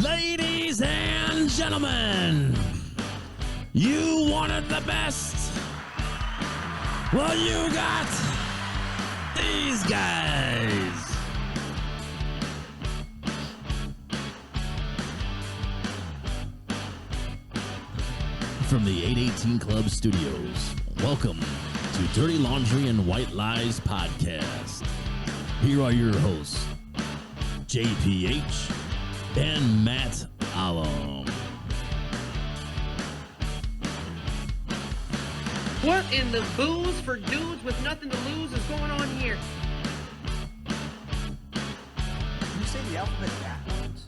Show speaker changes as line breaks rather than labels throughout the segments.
Ladies and gentlemen, you wanted the best. Well, you got these guys. From the 818 Club Studios, welcome to Dirty Laundry and White Lies Podcast. Here are your hosts, JPH and Matt Alum.
What in the booze for dudes with nothing to lose is going on here?
You say the alphabet backwards?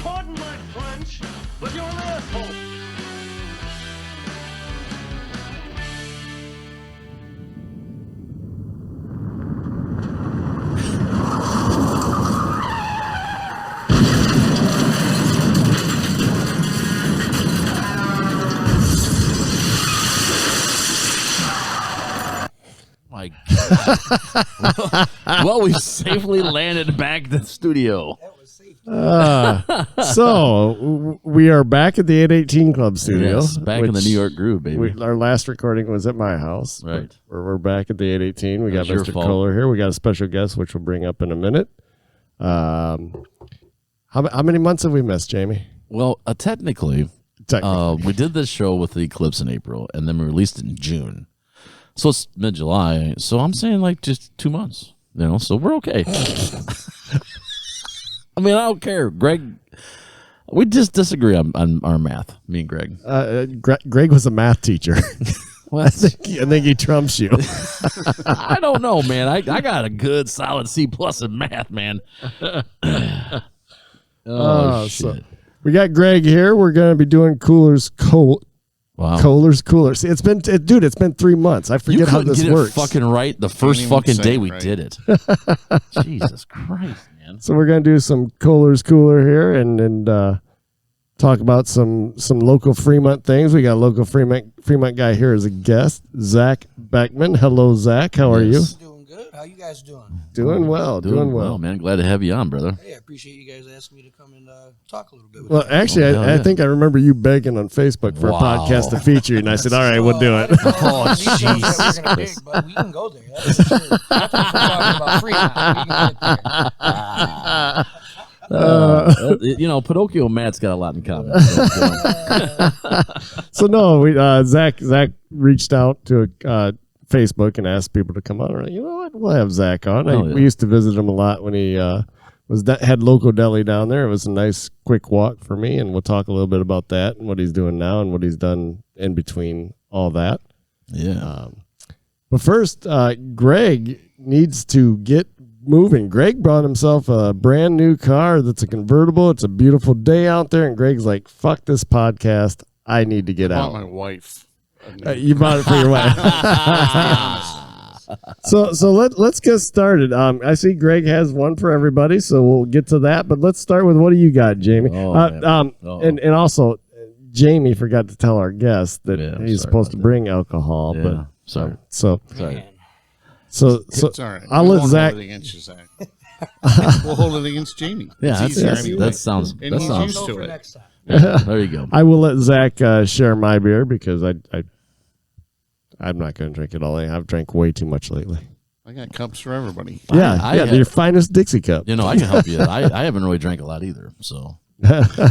Pardon my French, but you're an asshole.
My God. Well, we safely landed back to the studio.
That was safe.
So we are back at the 818 Club Studio.
Yes, back in the New York groove, baby.
Our last recording was at my house.
Right.
We're back at the 818. We
That's
got
your
Mr.
fault.
Kohler here. We got a special guest, which we'll bring up in a minute. How many months have we missed, Jamie?
Well, technically, we did this show with the Eclipse in April, and then we released it in June. So it's mid-July. So I'm saying like just 2 months, so we're okay. I mean, I don't care. Greg, we just disagree on our math, me and Greg.
Greg was a math teacher.
Well,
I think he trumps you.
I don't know, man. I got a good solid C+ in math, man.
So
shit.
we got Greg here. We're going to be doing Kohler's Cooler. See, it's been 3 months. I forget how this works.
Fucking right the first fucking day we did it. Jesus Christ, man.
So we're gonna do some Kohler's Cooler here and talk about some local Fremont things. We got a local Fremont guy here as a guest, Zach Beckman. Hello, Zach. How are you?
Doing good. How you guys doing?
Doing well. Doing well,
man. Glad to have you on, brother.
Hey, I appreciate you guys asking me to come and talk a little bit with
Well,
you.
actually, I think I remember you begging on Facebook for a podcast to feeture you, and I said, "All right, we'll do it."
Oh,
Jesus Christ. But we can go there. That's for sure. After we're talking about Fremont, we can get there.
Pinocchio and Matt's got a lot in common.
So no, Zach reached out to Facebook and asked people to come on. We're like, you know what? We'll have Zach on. We used to visit him a lot when he had Loco Deli down there. It was a nice, quick walk for me, and we'll talk a little bit about that and what he's doing now and what he's done in between all that.
Yeah.
But first, Greg needs to get moving. Greg brought himself a brand new car that's a convertible. It's a beautiful day out there, and Greg's like, "Fuck this podcast. I need to get out."
My wife.
You bought it for your wife. So let's get started. I see Greg has one for everybody, so we'll get to that. But let's start with, what do you got, Jamie? And also, Jamie forgot to tell our guest that he's supposed to bring alcohol.
Yeah,
but
sorry.
So
Man.
It's all right.
I'll let Zach.
Hold it against you, Zach. We'll hold it against Jamie.
Yeah,
It's easier anyway.
that sounds.
And
That
he's
sounds.
used
Go
to
for
it.
next time.
There you go.
I will let Zach share my beer because I'm not going to drink it all. I've drank way too much lately.
I got cups for everybody.
Your finest Dixie cup.
I can help you. I haven't really drank a lot either. So.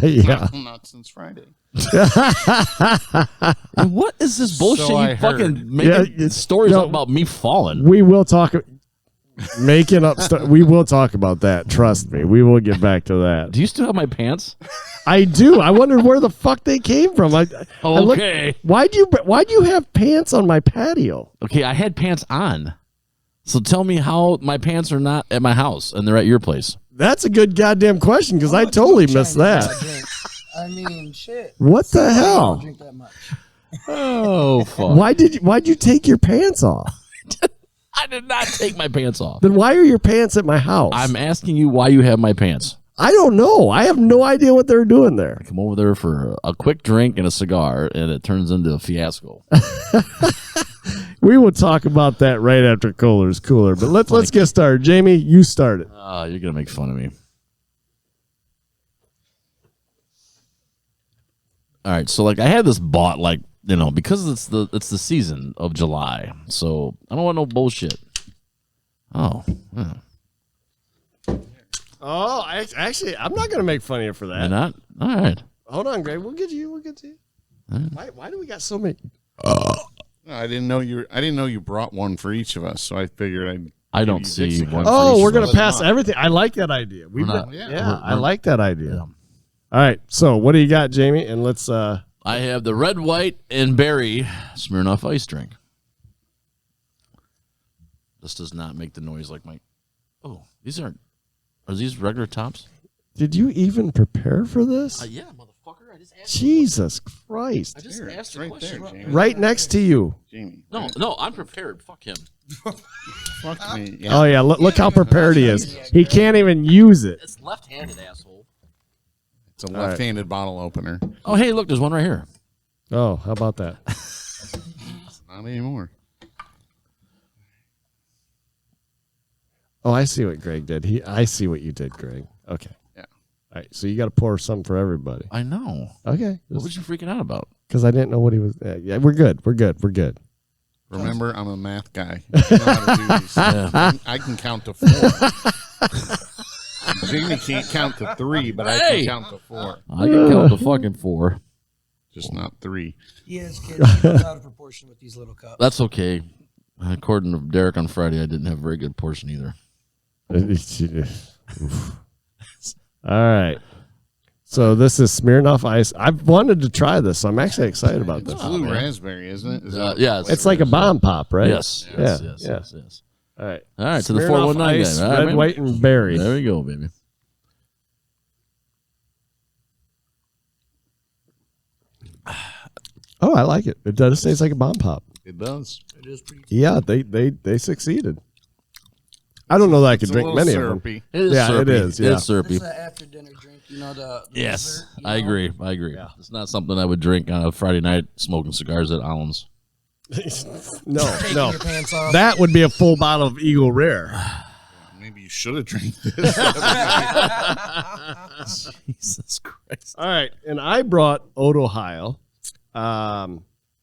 Yeah.
Not since Friday.
And what is this bullshit
So I
you fucking
Yeah,
making stories up about me falling?
We will talk. Making up stuff. We will talk about that. Trust me. We will get back to that.
Do you still have my pants?
I do. I wondered where the fuck they came from.
Okay.
Why'd you have pants on my patio?
Okay, I had pants on. So tell me how my pants are not at my house and they're at your place.
That's a good goddamn question because I totally missed that.
I mean, shit.
What the
I don't
hell?
drink that much.
Oh, fuck.
Why'd you take your pants off?
I did not take my pants off.
Then why are your pants at my house?
I'm asking you why you have my pants.
I don't know. I have no idea what they're doing there.
I come over there for a quick drink and a cigar, and it turns into a fiasco.
We will talk about that right after Kohler's Cooler. But let's get started. Jamie, you started.
You're going to make fun of me. All right, so like I had this bought like because it's the season of July, so I don't want no bullshit. Oh, yeah.
Oh, I'm not gonna make fun of you for that.
You're not? All right.
Hold on, Greg. We'll get to you. Why do we got so many?
I didn't know you brought one for each of us, so I figured
I don't see one.
Oh, we're gonna pass everything. I like that idea. I like that idea.
Yeah.
All right. So, what do you got, Jamie? And let's.
I have the red, white, and berry Smirnoff Ice drink. This does not make the noise like my. Oh, are these regular tops?
Did you even prepare for this?
Yeah, motherfucker. I just asked.
Jesus Christ!
I just asked a
right
question.
there, Jamie.
Right next to you.
Jamie.
No, I'm prepared. Fuck him.
Fuck me. Yeah.
Oh yeah, look how prepared he is. He can't even use it.
It's left-handed, asshole.
It's a left-handed bottle opener.
Oh, hey, look, there's one right here.
Oh, how about that?
Not anymore.
Oh, I see what Greg did. I see what you did, Greg. Okay.
Yeah.
All right. So you got to pour some for everybody.
I know.
Okay.
What was you freaking out about?
Because I didn't know what he was. Yeah, we're good. We're good.
Remember, I'm a math guy. I know how to do these. I can count to 4. Jamie can't count to 3, but I can count to 4.
I can count to fucking 4.
Just not 3.
Yes, kids, he goes out of proportion with these little cups.
That's okay. According to Derek on Friday, I didn't have a very good portion either.
All right. So this is Smirnoff Ice. I've wanted to try this, so I'm actually excited about
It's
this.
blue raspberry, isn't it? Is that
Yeah,
It's like a bomb pop, right?
Yes. Yes.
All right.
All right, to the
Smirnoff
419
Ice,
guy. All right,
red,
man.
white, and berry.
There we go, baby.
Oh, I like it. It does taste like a bomb pop.
It does.
It is pretty.
Yeah, they succeeded. I don't know that I could
It's a
drink
little
many of them.
syrupy.
It is
Yeah, it
syrupy.
is, yeah.
It's syrupy.
It's an after dinner drink, the
Yes,
dessert,
I agree. I agree. It's not something I would drink on a Friday night smoking cigars at Allen's.
No.
Taking your pants off.
That would be a full bottle of Eagle Rare.
Maybe you should have drank this.
Jesus Christ.
All right, and I brought Oat Ohio.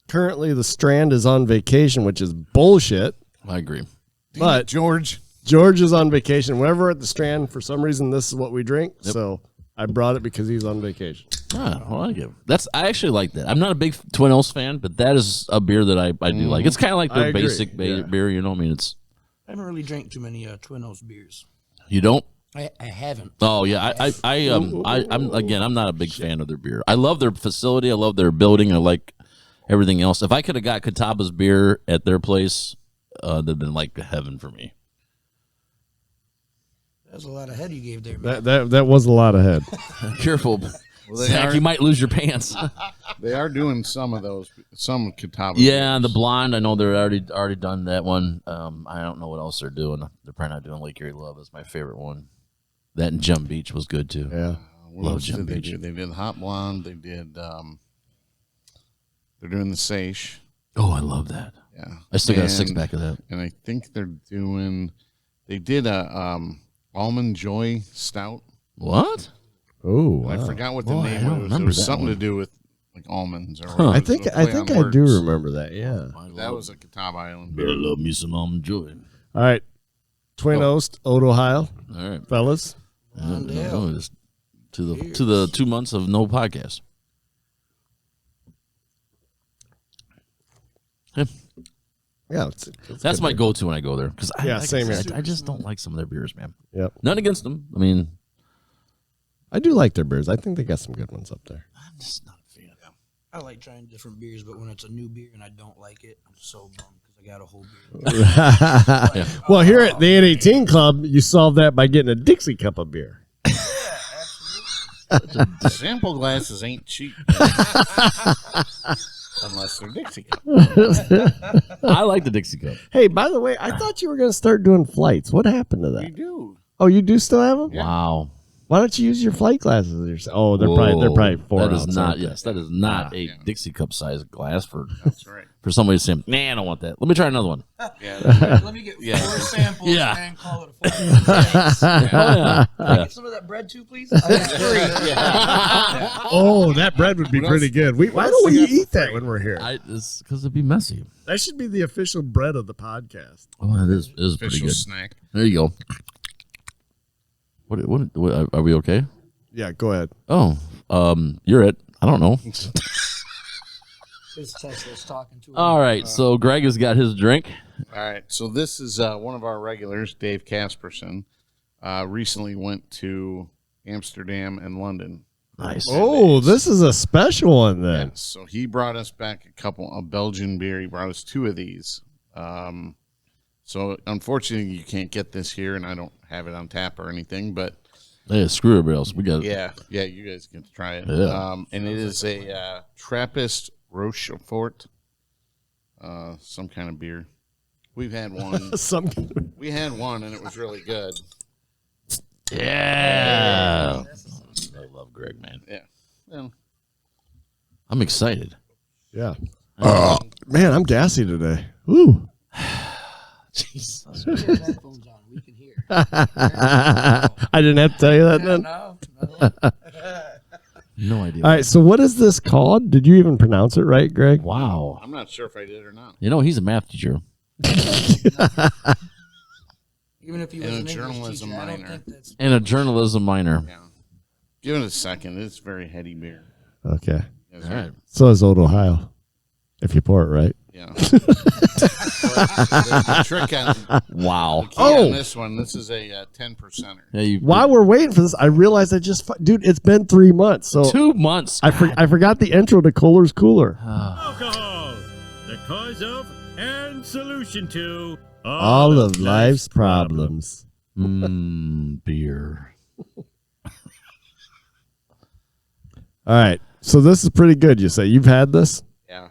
Currently, the Strand is on vacation, which is bullshit.
I agree.
But
George.
George is on vacation. Whenever we're at the Strand, for some reason, this is what we drink. So I brought it because he's on vacation.
Ah, I like it. I actually like that. I'm not a big Twin Oaks fan, but that is a beer that I do like. It's kind of like
I
their
agree.
basic beer, you know. I mean, it's
I haven't really drank too many Twin Oaks beers.
you don't.
I haven't.
Oh yeah, I'm not a big fan of their beer. I love their facility. I love their building. I like everything else. If I could have got Catawba's beer at their place, that'd been like heaven for me.
That's a lot of head you gave there, man.
That was a lot of head.
Careful, Zach, you might lose your pants.
They are doing some of those, some Catawba.
Yeah,
beers.
the blonde. I know they're already done that one. I don't know what else they're doing. They're probably not doing Lake Erie Love. Is my favorite one. That and Jump Beach was good too.
Yeah.
What
Love
else did
Jump
they
Beach.
do? They did Hot Blonde. They did. They're doing the Seiche.
Oh, I love that.
Yeah,
I still got a
And-
6-pack of that.
And I think they're doing. They did a Almond Joy Stout.
What?
Oh,
I forgot what the
Oh, I
name
don't
was. It
remember
was
that
something
one.
to do with like almonds or.
I think I do remember that. Yeah.
That was a Catawba Island
Better
beer.
love me some almond joy.
All right. Twin Oaks, Oat Ohio,
All right,
fellas.
just to the 2 months of no podcast. Yeah,
Yeah.
that's my go-to when I go there because
same here.
I just don't like some of their beers, man.
Yep.
None against them. I mean,
I do like their beers. I think they got some good ones up there.
I'm just not a fan.
I like trying different beers, but when it's a new beer and I don't like it, I'm so bummed because I got a whole beer.
Well, here at the 818 Club, you solve that by getting a Dixie cup of beer.
Sample glasses ain't cheap. Unless they're Dixie cup.
I like the Dixie Cup.
Hey, by the way, I thought you were going to start doing flights. What happened to
We
that?
do.
Oh, you do still have them?
Wow.
Why don't you use your flight glasses? Oh, they're probably 4
That
ounce.
is not. Yes, that is not a Dixie cup size glass for.
That's right.
For somebody to say, nah, I don't want that. Let me try another one.
Yeah.
Let me get 4 samples and call it a 4.
Yeah.
Can I get some of that bread too, please? I got 3.
Oh, that bread would be pretty good. Why don't we eat that when we're here?
It's because it'd be messy.
That should be the official bread of the podcast.
Oh, it is pretty
Official
good.
snack.
There you go. What are we okay?
Yeah, go ahead.
Oh, you're it. I don't know.
His Tesla's talking to him.
All right, so Greg has got his drink.
All right, so this is one of our regulars, Dave Casperson. Recently went to Amsterdam and London.
Nice.
Oh, this is a special one then.
Yes, so he brought us back a Belgian beer. He brought us 2 of these. So unfortunately, you can't get this here, and I don't have it on tap or anything. But
Hey, screw everybody else. We got it.
yeah, you guys get to try it.
Yeah.
And it is a Trappist Rochefort, some kind of beer. We've had one. We had one, and it was really good.
Yeah. I love Greg, man.
Yeah. Well,
I'm excited.
Yeah. Man, I'm gassy today. Woo.
Jesus.
Put your headphones on. We can hear.
I didn't have to tell you that then.
No.
No idea.
All right, so what is this called? Did you even pronounce it right, Greg?
Wow.
I'm not sure if I did or not.
You know, he's a math teacher.
Even if he
And
was
a
an English
journalism
teacher, I don't
minor.
think that's.
And a journalism minor.
Yeah. Give it a second. It's very heady beer.
Okay.
Yes,
All right.
So is Old Ohio, if you pour it right.
Yeah. the trick on,
Wow.
the key on this one, this is a 10%er.
Yeah, you,
While we're waiting for this, I realized dude, it's been 3 months. So
2 months.
I forgot the intro to Kohler's Cooler.
Alcohol, the cause of and solution to
All of life's problems.
Beer.
All right. So this is pretty good, you say. You've had this?
Yeah.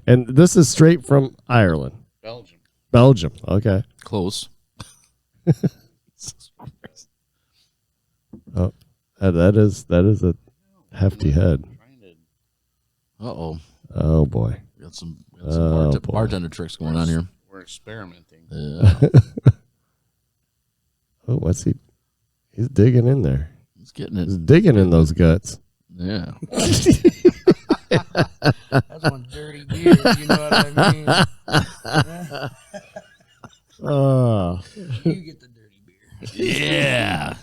And this is straight from Ireland.
Belgium.
Belgium. Okay.
Close.
Oh, that is a hefty head.
Uh-oh.
Oh boy.
We got some
boy.
bartender tricks going on here.
We're experimenting.
Yeah.
Oh, what's he? He's digging in there.
He's getting
He's
it.
digging in those guts.
Yeah.
That's one dirty beer. You know what I mean?
Oh.
You get the dirty beer.
Yeah.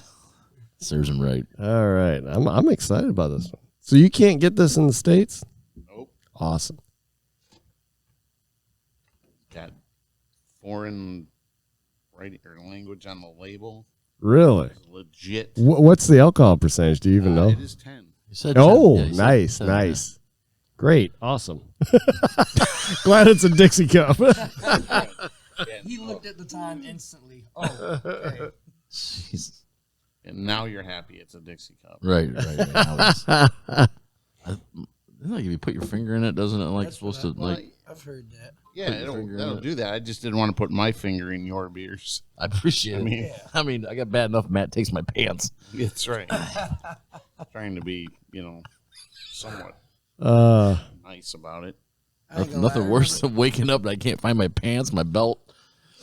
Serves him right.
All right. I'm excited about this one. So you can't get this in the States?
Nope.
Awesome.
Got foreign writing or language on the label.
Really?
It's legit.
What's the alcohol percentage? Do you even know?
It is 10.
He said
Oh,
10. Yeah, he said
nice,
10,
nice. Great. Awesome. Glad it's a Dixie cup.
He looked at the time instantly. Oh, okay.
yeah. Jesus.
And now you're happy it's a Dixie cup.
Right. Now it's- like if you put your finger in it, doesn't it like
That's
supposed
what
to
I-
like?
I've heard that.
Yeah, that'll do that. I just didn't want to put my finger in your beers.
I appreciate it. I mean, I got bad enough. Matt takes my pants.
That's right. Trying to be, somewhat nice about it.
I ain't gonna
Nothing
lie,
worse than waking up and I can't find my pants, my belt.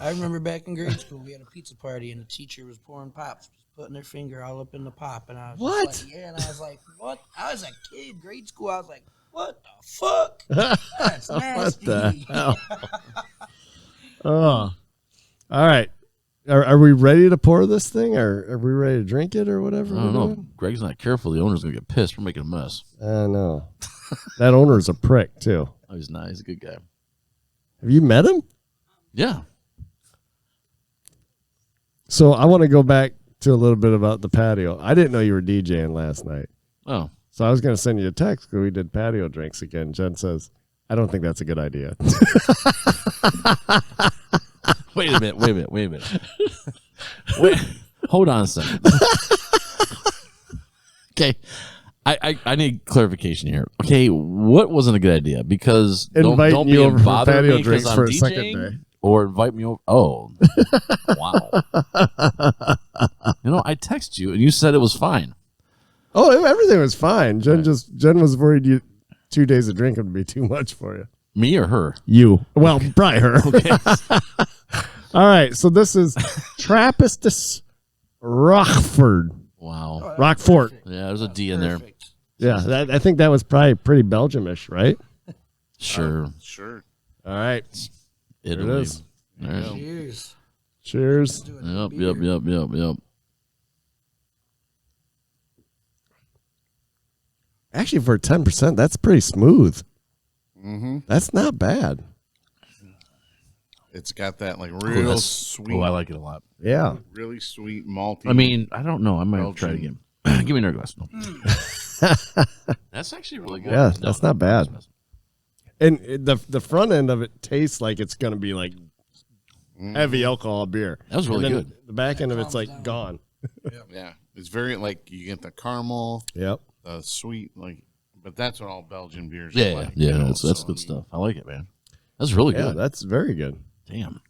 I remember back in grade school, we had a pizza party and the teacher was pouring pops, just putting their finger all up in the pop, and I was
What?
just like, yeah, and I was like, what? I was a kid, grade school. I was like, what the fuck? That's nasty.
What the hell? Oh. All right. Are we ready to pour this thing, or are we ready to drink it, or whatever?
I don't know. Greg's not careful. The owner's gonna get pissed. We're making a mess.
I know. That owner's a prick too.
Oh, he's not. He's a good guy.
Have you met him?
Yeah.
So I want to go back to a little bit about the patio. I didn't know you were DJing last night.
Oh.
So I was going to send you a text because we did patio drinks again. Jen says, I don't think that's a good idea.
Wait a minute. Wait. Hold on a second. Okay. I need clarification here. Okay, what wasn't a good idea? Because
Inviting
don't
you
be
over for
bothering
patio
me 'cause
drinks
I'm
for a
DJing,
second day.
or invite me over. Oh, wow. I text you and you said it was fine.
Oh, everything was fine. Jen was worried 2 days of drinking would be too much for you.
Me or her?
You. Well, probably her.
Okay.
All right. So this is Trappistus Rockford.
Wow.
Rockfort.
Yeah, there's a D in there.
Yeah, I think that was probably pretty Belgiumish, right?
Sure.
Sure.
All right.
Italy.
There it is.
All right.
Cheers.
Cheers.
Yep.
Actually, for 10%, that's pretty smooth.
Mm-hmm.
That's not bad.
It's got that like real sweet.
Oh, I like it a lot.
Yeah.
Really sweet malty.
I mean, I don't know. I might have to try it again. Give me another glass. No. That's actually really good.
Yeah, that's not bad. And the front end of it tastes like it's going to be like heavy alcohol beer.
That was really good.
The back end of it's like gone.
Yeah. It's very like you get the caramel,
Yep.
the sweet, like, but that's what all Belgian beers
Yeah,
are like.
yeah,
you know,
that's
so,
good stuff. I like it, man. That's really
Yeah,
good.
that's very good.
Damn.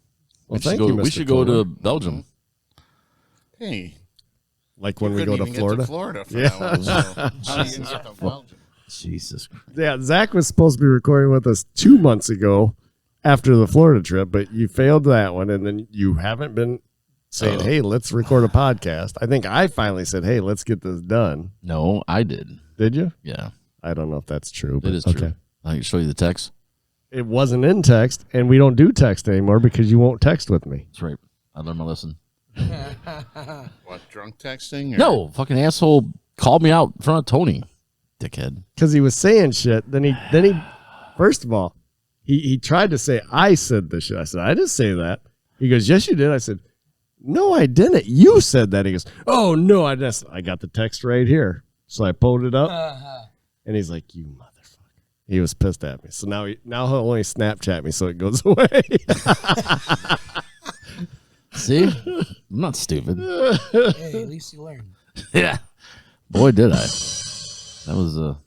Well,
We should go to Belgium.
Hey,
Like when we
couldn't
go to
even
Florida.
Get to Florida for that one, so how you gonna get to Belgium?
Jesus Christ.
Yeah, Zach was supposed to be recording with us 2 months ago after the Florida trip, but you failed that one, and then you haven't been saying, hey, let's record a podcast. I think I finally said, hey, let's get this done.
No, I did.
Did you?
Yeah,
I don't know if that's true. But
it is true. I can show you the text.
It wasn't in text, and we don't do text anymore because you won't text with me.
That's right. I learned my lesson.
What, drunk texting? Or?
No, fucking asshole called me out in front of Tony. Dickhead.
Because he was saying shit. Then he first of all, he tried to say I said this shit. I said, I didn't say that. He goes, yes, you did. I said, no, I didn't. You said that. He goes, oh, no, I got the text right here. So I pulled it up, and he's like, you motherfucker. He was pissed at me. So now he'll only Snapchat me so it goes away.
See? I'm not stupid.
Hey, at least you learned.
Yeah. Boy, did I. That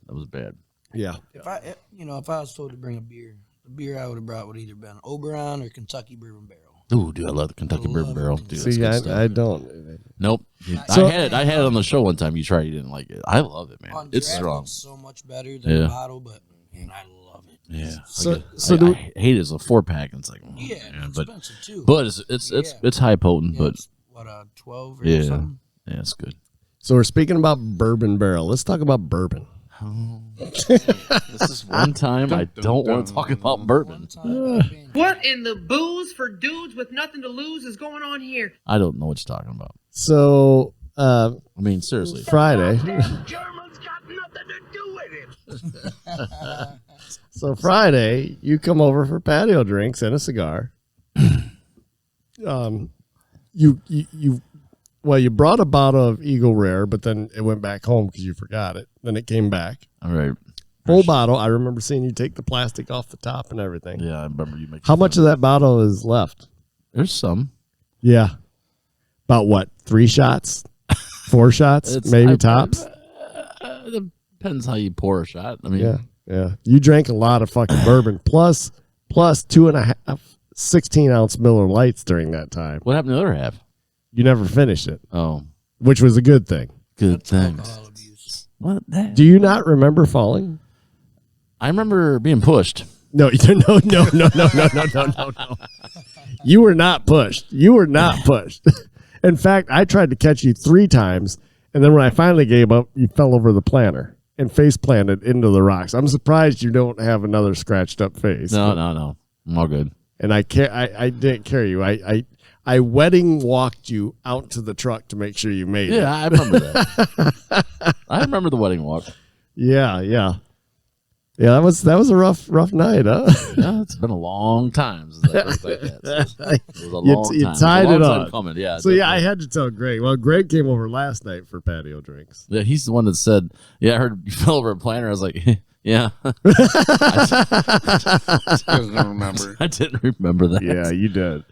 was bad.
Yeah.
If I was told to bring a beer, the beer I would have brought would either been Oberon or Kentucky Bourbon Barrel.
Ooh, dude, I love the Kentucky Bourbon Barrel. Dude,
See, I don't.
Nope.
So-
I had it on the show one time. You tried, you didn't like it. I love it, man.
On
It's
draft,
strong.
It's so much better than the bottle, but man, I love it.
Yeah.
So
I hate it as a 4-pack. It's like,
Yeah, it's
but
expensive too.
it's high potent,
Yeah,
but
it's, 12 or
yeah,
something?
yeah, it's good.
So we're speaking about bourbon barrel. Let's talk about bourbon.
This is one time I don't want to talk about bourbon.
What in the booze for dudes with nothing to lose is going on here?
I don't know what you're talking about.
So
I mean, seriously.
Friday.
Germans got nothing to do with it.
So Friday, you come over for patio drinks and a cigar. You brought a bottle of Eagle Rare, but then it went back home because you forgot it. Then it came back.
All right.
Full bottle. I remember seeing you take the plastic off the top and everything.
Yeah, I remember you making.
How much of that bottle is left?
There's some.
Yeah. About what? 3 shots? 4 shots? Maybe tops?
It depends how you pour a shot. I mean,
Yeah. You drank a lot of fucking bourbon plus 2.5 16-ounce Miller Lights during that time.
what happened to the other half?
You never finished it,
Oh,
which was a good thing.
good things.
Alcohol abuse.
What?
Do you not remember falling?
I remember being pushed.
No. You were not pushed. In fact, I tried to catch you 3 times, and then when I finally gave up, you fell over the planter and face planted into the rocks. I'm surprised you don't have another scratched up face.
No. I'm all good.
And I didn't carry you. I wedding walked you out to the truck to make sure you made it.
Yeah, I remember that. I remember the wedding walk.
Yeah. That was a rough night, huh?
Yeah, it's been a long time since I first like that. So it was a long
You
time.
tied
a
it
long time
up.
coming. Yeah.
So yeah, I had to tell Greg. Well, Greg came over last night for patio drinks.
Yeah, he's the one that said, "Yeah, I heard you fell over a planter." I was like, "Yeah."
Doesn't remember.
I didn't remember that.
Yeah, you did.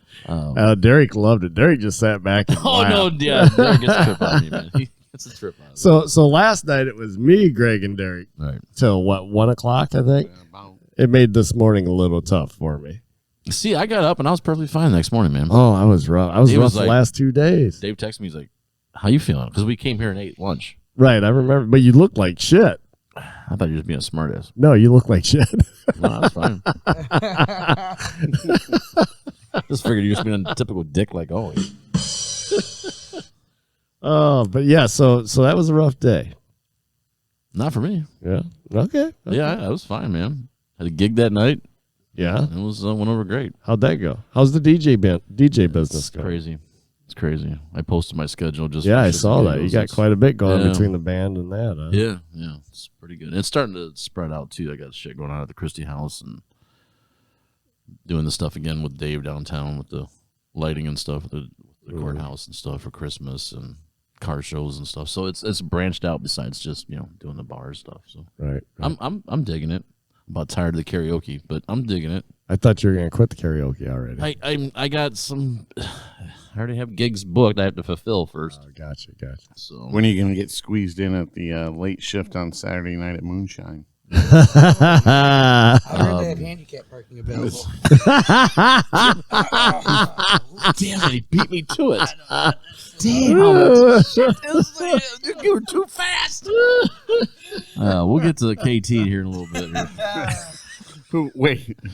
Derek loved it. Derek just sat back and
Oh
laughed.
no, yeah, Derek gets a trip on me, man. He gets a trip on me.
So last night it was me, Greg, and Derek
Right.
till what, 1 o'clock, I think.
About
It made this morning a little tough for me.
See, I got up and I was perfectly fine the next morning, man.
Oh, I was rough. I was
He
rough
was
the
like-
last 2 days.
Dave texted me. He's like, How you feeling? Because we came here and ate lunch.
Right, I remember. But you look like shit.
I thought you were just being a smartass.
No, you look like shit.
No, that's fine. Just figured you were just being a typical dick like always.
Oh, but yeah, so that was a rough day.
Not for me.
Yeah. Okay.
Yeah, that was fine, man. Had a gig that night.
Yeah.
It was went over great.
How'd that go? How's the DJ business going?
Crazy. It's crazy. I posted my schedule just.
Yeah,
for
I
shits
saw
and
that. You
giggles.
got quite a bit going
Yeah.
between the band and that. Huh?
Yeah, it's pretty good. It's starting to spread out too. I got shit going on at the Christie House and doing the stuff again with Dave downtown with the lighting and stuff, the courthouse and stuff for Christmas and car shows and stuff. So it's branched out besides just doing the bar stuff. So
Right.
I'm digging it. I'm about tired of the karaoke, but I'm digging it.
I thought you were going to quit the karaoke already.
I got some. I already have gigs booked. I have to fulfill first.
Oh, gotcha.
So
When are you going to get squeezed in at the late shift on Saturday night at Moonshine?
I heard they have handicap parking available.
damn it, he beat me to it. Damn, you were too fast. We'll get to the KT here in a little bit. Here.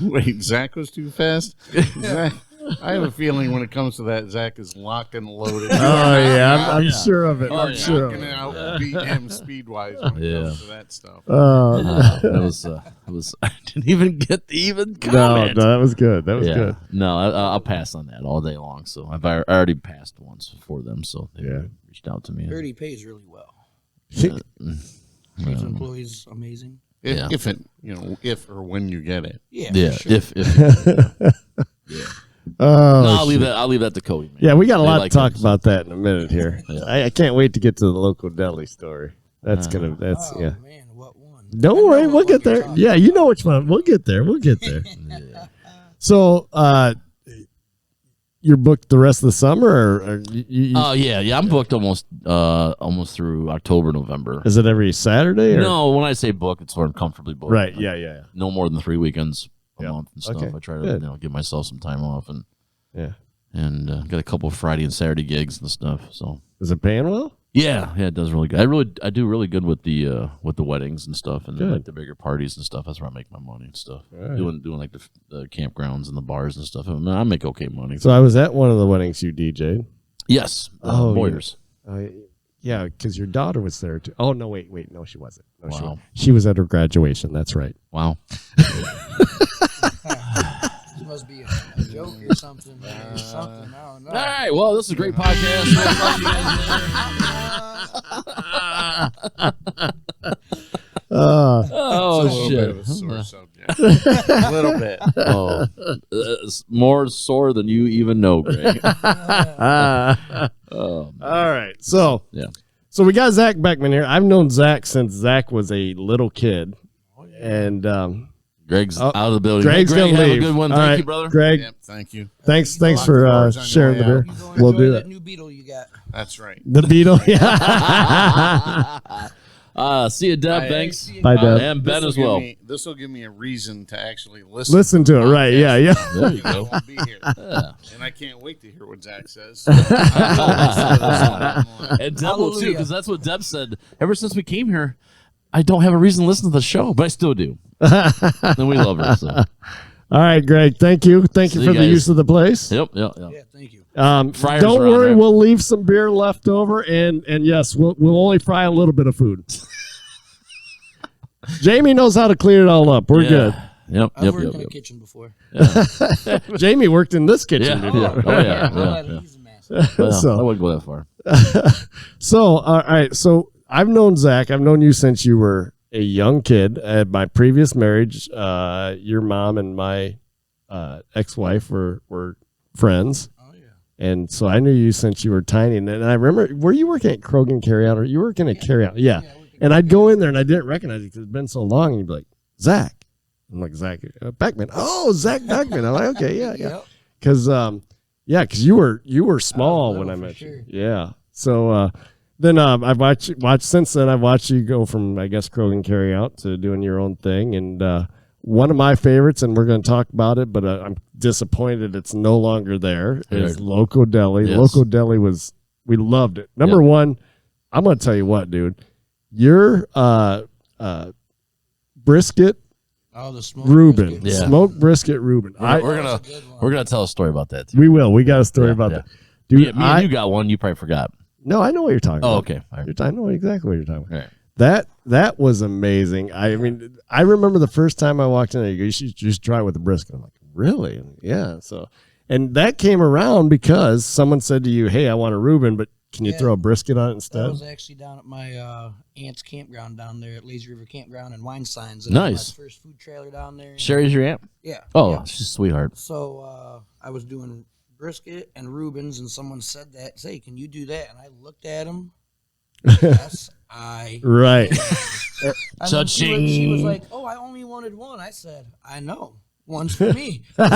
Wait, Zach was too fast? Zach, I have a feeling when it comes to that, Zach is locked and loaded.
Oh, yeah. I'm sure of it.
Oh,
I'm
yeah.
sure of
Not
it.
gonna outbeat him speed-wise when it comes to that stuff.
It was. I didn't even get the even comment.
No, that was good. That was good.
No, I'll pass on that all day long. So I already passed once for them. So they reached out to me.
Heard he pays really well.
Yeah.
His employees amazing.
If or when you get it.
Yeah,
Yeah,
for sure.
if
Oh,
no, I'll leave that to Cody. Man.
yeah, we got a
They
lot
like
to talk
him.
about that in a minute here.
Yeah.
I can't wait to get to the Loco Deli story. That's
Oh
yeah.
man, what one?
Don't
I know
worry,
what
we'll
one
get
you're
there.
talking
Yeah, you know which one. We'll get there.
Yeah.
So, you're booked the rest of the summer, or you,
Oh yeah. I'm booked almost through October, November.
is it every Saturday? Or?
No, when I say book, it's sort of comfortably booked.
Right. Yeah.
No more than 3 weekends a
Yeah.
month and stuff.
Okay,
I try to
good.
give myself some time off and
Yeah.
got a couple of Friday and Saturday gigs and stuff. So
Is it paying well?
yeah, it does really good. I do really good with the weddings and stuff and
Good.
like the bigger parties and stuff. That's where I make my money and stuff.
Right.
Doing like the campgrounds and the bars and stuff. I mean, I make okay money.
So I was at one of the weddings you DJ'd.
yes,
Oh,
Boyers.
Yeah, because your daughter was there too. Oh no, wait, no, she wasn't. No,
Wow.
she was at her graduation. That's right.
Wow.
This must be a joke or something. Or something. I don't know.
All right. Well, this is a great podcast. Oh
It's a little bit
shit.
of a sore subject. A little bit.
Oh, it's more sore than you even know, Greg.
All right. So
Yeah.
So we got Zach Beckman here. I've known Zach since Zach was a little kid. And
Greg's out of the building.
Greg's
Greg,
gonna
have
leave.
a good one.
All
Thank
right,
you, brother.
Greg,
Yep, thank you.
thanks
Lock the
for
doors on your
sharing
way
the beer.
out.
You go
We'll
enjoy
do
that
it.
new Beetle you got.
That's right.
The Beetle. Yeah.
See you, Deb.
Bye.
Thanks.
Bye, Deb.
And Ben as well.
This will give me a reason to actually listen.
Listen to it. Right. Yeah. Yeah.
There you
I
go.
won't be here.
Yeah.
And I can't wait to hear what Zach says.
And Deb will too,
Hallelujah.
because that's what Deb said. Ever since we came here, I don't have a reason to listen to the show, but I still do. And we love her. So.
All right, Greg. Thank you. Thank you
See
for
you
the
guys.
use of the place.
Yep.
Yeah, thank you.
Fryers
Don't
around
worry,
there.
we'll leave some beer left over, and yes, we'll only fry a little bit of food. Jamie knows how to clean it all up. We're good.
Yep.
I've worked in the kitchen before.
Jamie worked in this kitchen
Yeah.
before.
Oh yeah.
I'll let him use the mask.
Well,
So-
I wouldn't go that far.
So, all right. So I've known Zach. I've known you since you were a young kid. At my previous marriage, your mom and my ex-wife were friends.
Oh yeah.
And so I knew you since you were tiny. And I remember, were you working at Krogan Carryout or you were working at Carryout? Yeah. And I'd go in there and I didn't recognize you because it's been so long. And you'd be like, Zach. I'm like, Zach Beckman. Oh, Zach Beckman. I'm like, okay, yeah.
Yep.
Because you were small when I
little,
met
for
you.
sure.
Yeah. So then I've watched since then. I've watched you go from, I guess, Krogan Carryout to doing your own thing. And one of my favorites, and we're going to talk about it, but I'm disappointed it's no longer there, is
Right.
Loco Deli.
Yes.
Loco Deli was We loved it. Number one, I'm going to tell you what, dude. Your brisket
the smoked
Ruben.
brisket.
Smoked brisket Ruben.
We're gonna tell a story about that. Too.
We will. We got a story about that. Dude,
me and you got one. You probably forgot.
No, I know what you're talking about.
Oh, okay. Right.
I know exactly what you're talking about.
Right.
That was amazing. I mean, I remember the first time I walked in there, you should just try it with the brisket. I'm like, really? Yeah. So, and that came around because someone said to you, hey, I want a Reuben, but can you throw a brisket on it instead?
That was actually down at my aunt's campground down there at Lazy River Campground in Weinsteins. And
nice.
My first food trailer down there.
Sherry's your aunt?
Yeah.
Oh,
yeah.
she's a sweetheart.
So I was doing brisket and Reubens, and someone said that, say, can you do that? And I looked at him. Yes, I
right.
She was like, oh, I only wanted one. I said, I know. One's for me. It's been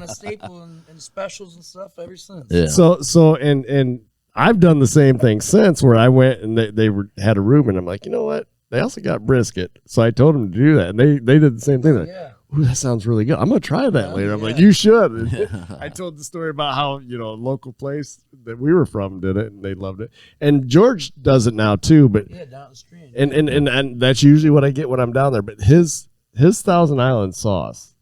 a staple in specials and stuff ever since.
Yeah. So and I've done the same thing since, where I went and they had a Reuben. I'm like, you know what? They also got brisket. So I told them to do that, and they did the same thing. Like, ooh, that sounds really good. I'm gonna try that later. I'm like, you should. I told the story about how a local place that we were from did it, and they loved it. And George does it now too. But
down the stream.
And that's usually what I get when I'm down there. But his Thousand Island sauce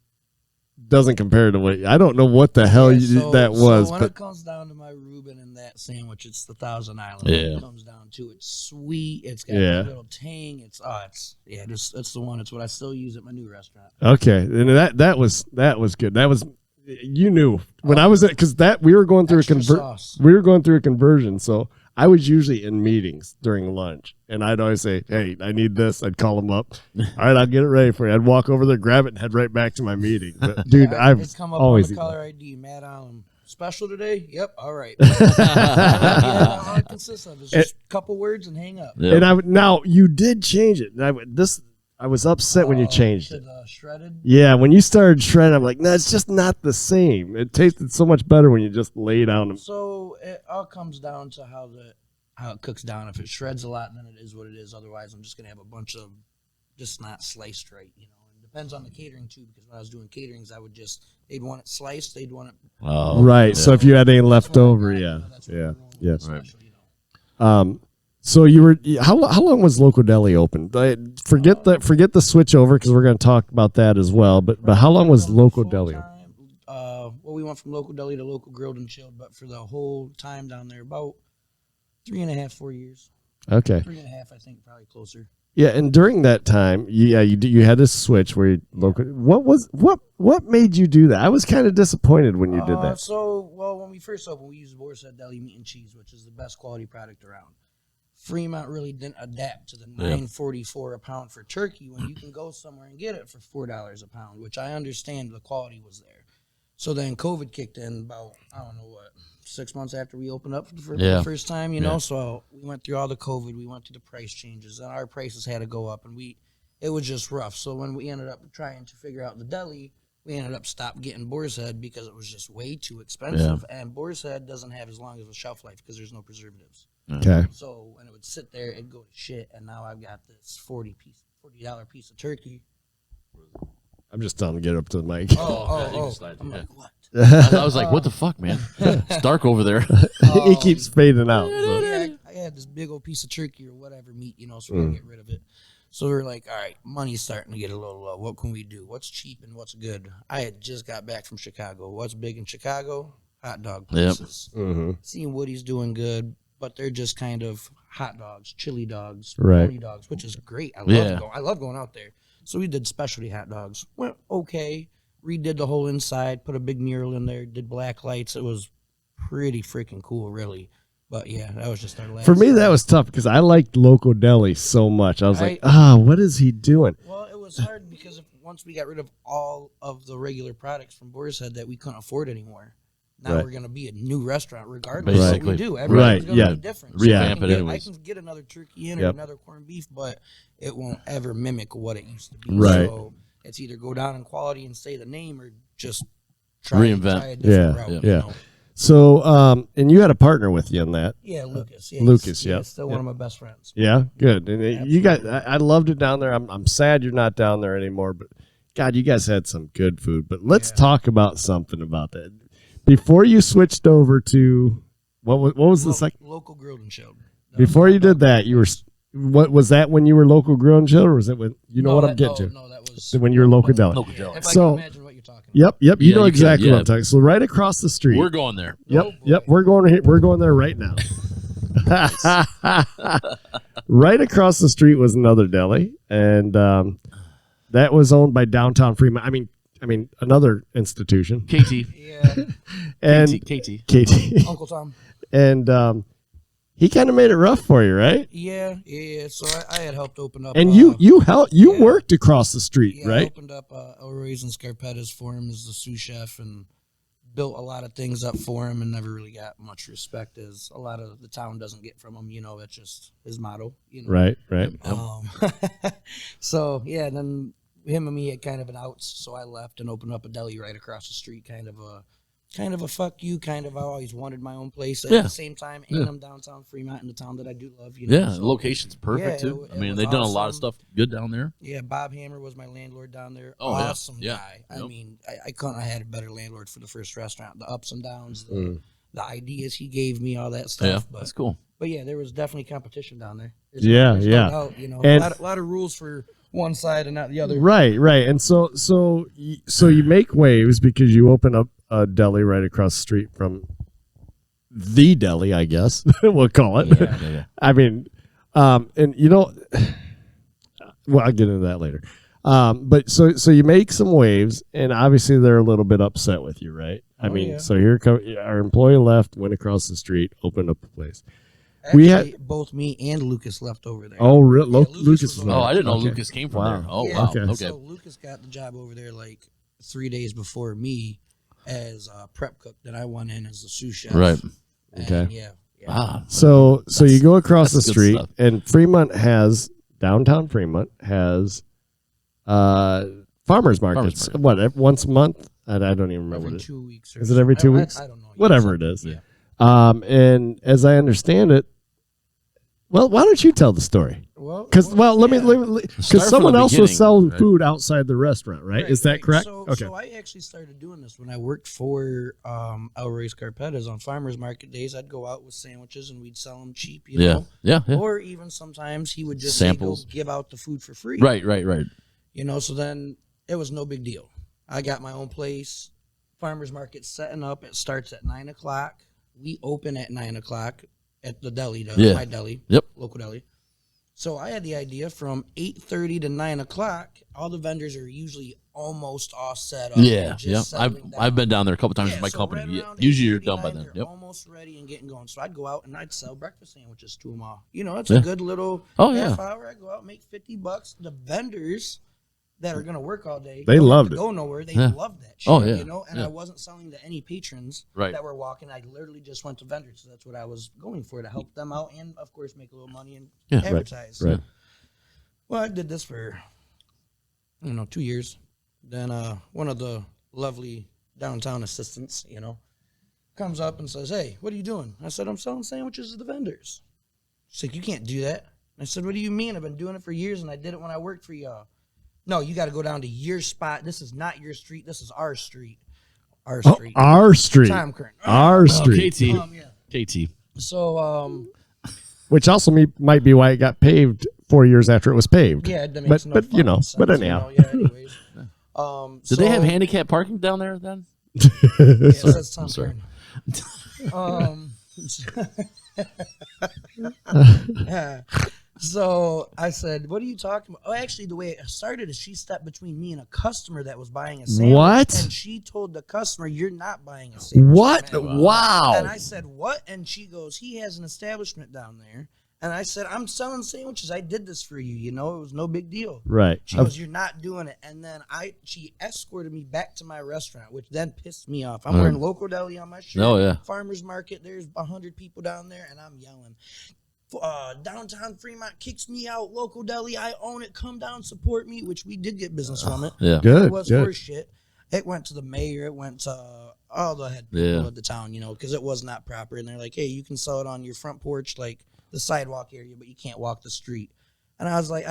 doesn't compare to what I don't know what the hell that was.
So when
but
it comes down to my Reuben and that sandwich, it's the Thousand Island.
Yeah.
It comes down to it's sweet. It's got a little tang. It's the one. It's what I still use at my new restaurant.
Okay, and that was good. That was you knew when I was at because we were going through a conversion. So I was usually in meetings during lunch, and I'd always say, hey, I need this. I'd call them up. All right, I'll get it ready for you. I'd walk over there, grab it, and head right back to my meeting. But, dude, I've
come up
always
on the caller ID. Matt Allen, special today? Yep, all right. How it consists of is just a couple words and hang up.
Yep. And now, you did change it. I was upset when you changed it.
Shredded?
Yeah, when you started shredding, I'm like, no, it's just not the same. It tasted so much better when you just lay down.
So it all comes down to how it cooks down. If it shreds a lot, then it is what it is. Otherwise, I'm just going to have a bunch of just not sliced right, It depends on the catering, too, because when I was doing caterings, they'd want it sliced, they'd want it...
Oh, right, so if you had any left over, So you were how long was Loco Deli open? Forget the switch over because we're going to talk about that as well. But how long was Loco Deli open?
We went from Loco Deli to Local Grilled and Chilled, but for the whole time down there, about 3.5, 4 years.
Okay.
3.5, I think, probably closer.
Yeah, and during that time, you had this switch where you what made you do that? I was kind of disappointed when you did that.
When we first opened, we used Brisket Deli meat and cheese, which is the best quality product around. Fremont really didn't adapt to the $9.44 a pound for turkey when you can go somewhere and get it for $4 a pound, which I understand the quality was there. So then COVID kicked in about, 6 months after we opened up for the first time, So we went through all the COVID, we went through the price changes, and our prices had to go up, and it was just rough. So when we ended up trying to figure out the deli, we ended up stopped getting Boar's Head because it was just way too expensive, and Boar's Head doesn't have as long of a shelf life because there's no preservatives.
Okay.
So when it would sit there, it'd go to shit, and now I've got this $40 piece of turkey.
I'm just telling him to get up to the mic.
I'm like, what?
I was like, what the fuck, man? It's dark over there.
He keeps fading out. So.
Yeah, I had this big old piece of turkey or whatever meat, so we're going to get rid of it. So we're like, all right, money's starting to get a little low. What can we do? What's cheap and what's good? I had just got back from Chicago. What's big in Chicago? Hot dog places. Yep. Mm-hmm. Seeing Woody's doing good, but they're just kind of hot dogs, chili dogs, pony dogs, which is great. I love going out there. So we did specialty hot dogs. Went okay. Redid the whole inside, put a big mural in there, did black lights. It was pretty freaking cool, really. But yeah, that was just our last.
For me, that was tough because I liked Loco Deli so much. I was like, what is he doing?
Well, it was hard because once we got rid of all of the regular products from Boar's Head that we couldn't afford anymore. Now we're going to be a new restaurant regardless of what we do. Everything's going to be different. So I can get another turkey in or another corned beef, but it won't ever mimic what it used to be.
Right.
So it's either go down in quality and say the name or just try a different route.
Yeah. So, and you had a partner with you on that.
Yeah, Lucas.
Yeah, Lucas,
he's still one of my best friends.
Yeah, good. And you guys, I loved it down there. I'm sad you're not down there anymore, but God, you guys had some good food. But let's talk about something about that. Before you switched over to What was the second?
Local grilled and chilled.
Before you did that, you were. What was that when you were local grilled and chilled, or was it when what I'm getting to?
No, that was
when you were local deli.
Local Deli.
If I can imagine what you're talking about.
Yep. You know exactly what I'm talking. So right across the street.
We're going there.
Yep. We're going there right now. Right across the street was another deli, and that was owned by Downtown Fremont. I mean another institution.
KT.
Yeah.
And
KT.
Uncle Tom.
And he kind of made it rough for you, right?
Yeah. So I had helped open up.
And you worked across the street, right?
I opened up Elroy's and Scarpetta's for him as the sous chef and built a lot of things up for him and never really got much respect as a lot of the town doesn't get from him. It's just his motto.
Right.
So, yeah, then him and me had kind of an outs, so I left and opened up a deli right across the street, kind of a fuck you, I always wanted my own place at the same time, and I'm downtown Fremont in the town that I do love.
The location's perfect too. They've done a lot of stuff good down there.
Yeah, Bob Hammer was my landlord down there.
Oh,
awesome
yeah.
guy. I couldn't have had a better landlord for the first restaurant. The ups and downs, the ideas he gave me, all that stuff.
Yeah,
but,
that's cool.
But yeah, there was definitely competition down there. There's
no
doubt,
and
a lot of rules for one side and not the other.
Right. And so you make waves because you open up a deli right across the street from the deli, I guess we'll call it.
Yeah.
And well, I'll get into that later. But so you make some waves, and obviously they're a little bit upset with you, right? So here our employee left, went across the street, opened up a place.
Actually,
we had
both me and Lucas left over there.
Oh, really?
Lucas
is
was
I didn't know Lucas came from there. Oh,
yeah,
wow.
Okay.
So Lucas got the job over there like 3 days before me as a prep cook. Then I went in as the sous chef.
Right.
And yeah.
Ah,
So you go across the
good
street,
stuff.
and downtown Fremont has farmers markets.
market.
Once a month? I don't even remember.
Every 2 weeks.
Is it every 2 weeks?
I don't know.
Whatever it is.
Yeah.
And as I understand it, well, why don't you tell the story? Because someone else was selling food outside the restaurant, right? Is that correct?
So I actually started doing this when I worked for Elroy's Carpetas on farmers market days. I'd go out with sandwiches and we'd sell them cheap, you know.
Yeah.
Or even sometimes he would just
Samples.
say, go give out the food for free.
Right.
So then it was no big deal. I got my own place. Farmers market setting up. It starts at 9 o'clock. We open at 9 o'clock at the deli, my deli, Loco Deli. So I had the idea from 8:30 to 9 o'clock. All the vendors are usually almost all set up.
Yeah. I've been down there a couple times with my
so
company.
right
Usually you're done by then.
They're almost ready and getting going. So I'd go out and I'd sell breakfast sandwiches to them all. It's a good little half hour. I'd go out, make $50. The vendors that are going to work all day,
they loved it.
Go nowhere. They loved that shit. And I wasn't selling to any patrons that were walking. I literally just went to vendors. So that's what I was going for, to help them out and, of course, make a little money and advertise.
Right.
Well, I did this for, 2 years. Then one of the lovely downtown assistants, comes up and says, "Hey, what are you doing?" I said, "I'm selling sandwiches to the vendors." She's like, "You can't do that." I said, "What do you mean? I've been doing it for years and I did it when I worked for y'all." "No, you got to go down to your spot. This is not your street. This is our street." Our street.
Our street.
Time current.
Our street.
KT.
So,
which also might be why it got paved 4 years after it was paved.
Yeah, that makes
but
sense,
but anyhow.
Anyways.
Did they have handicap parking down there then?
Yes, that's Tom
sorry.
So I said, "What are you talking about?" Oh, actually, the way it started is she stepped between me and a customer that was buying a sandwich.
What?
And she told the customer, "You're not buying a sandwich."
What?
Man.
Wow.
And I said, "What?" And she goes, "He has an establishment down there." And I said, "I'm selling sandwiches. I did this for you. It was no big deal."
Right.
She goes, "You're not doing it." And then she escorted me back to my restaurant, which then pissed me off. I'm wearing Loco Deli on my shirt.
Oh, yeah.
Farmers market. There's 100 people down there, and I'm yelling. Downtown Fremont kicks me out. Loco Deli, I own it. Come down, support me, which we did get business from it.
Yeah.
Good.
It was horse shit. It went to the mayor. It went to all the head people of the town, because it was not proper. And they're like, "Hey, you can sell it on your front porch, like the sidewalk area, but you can't walk the street." And I was like,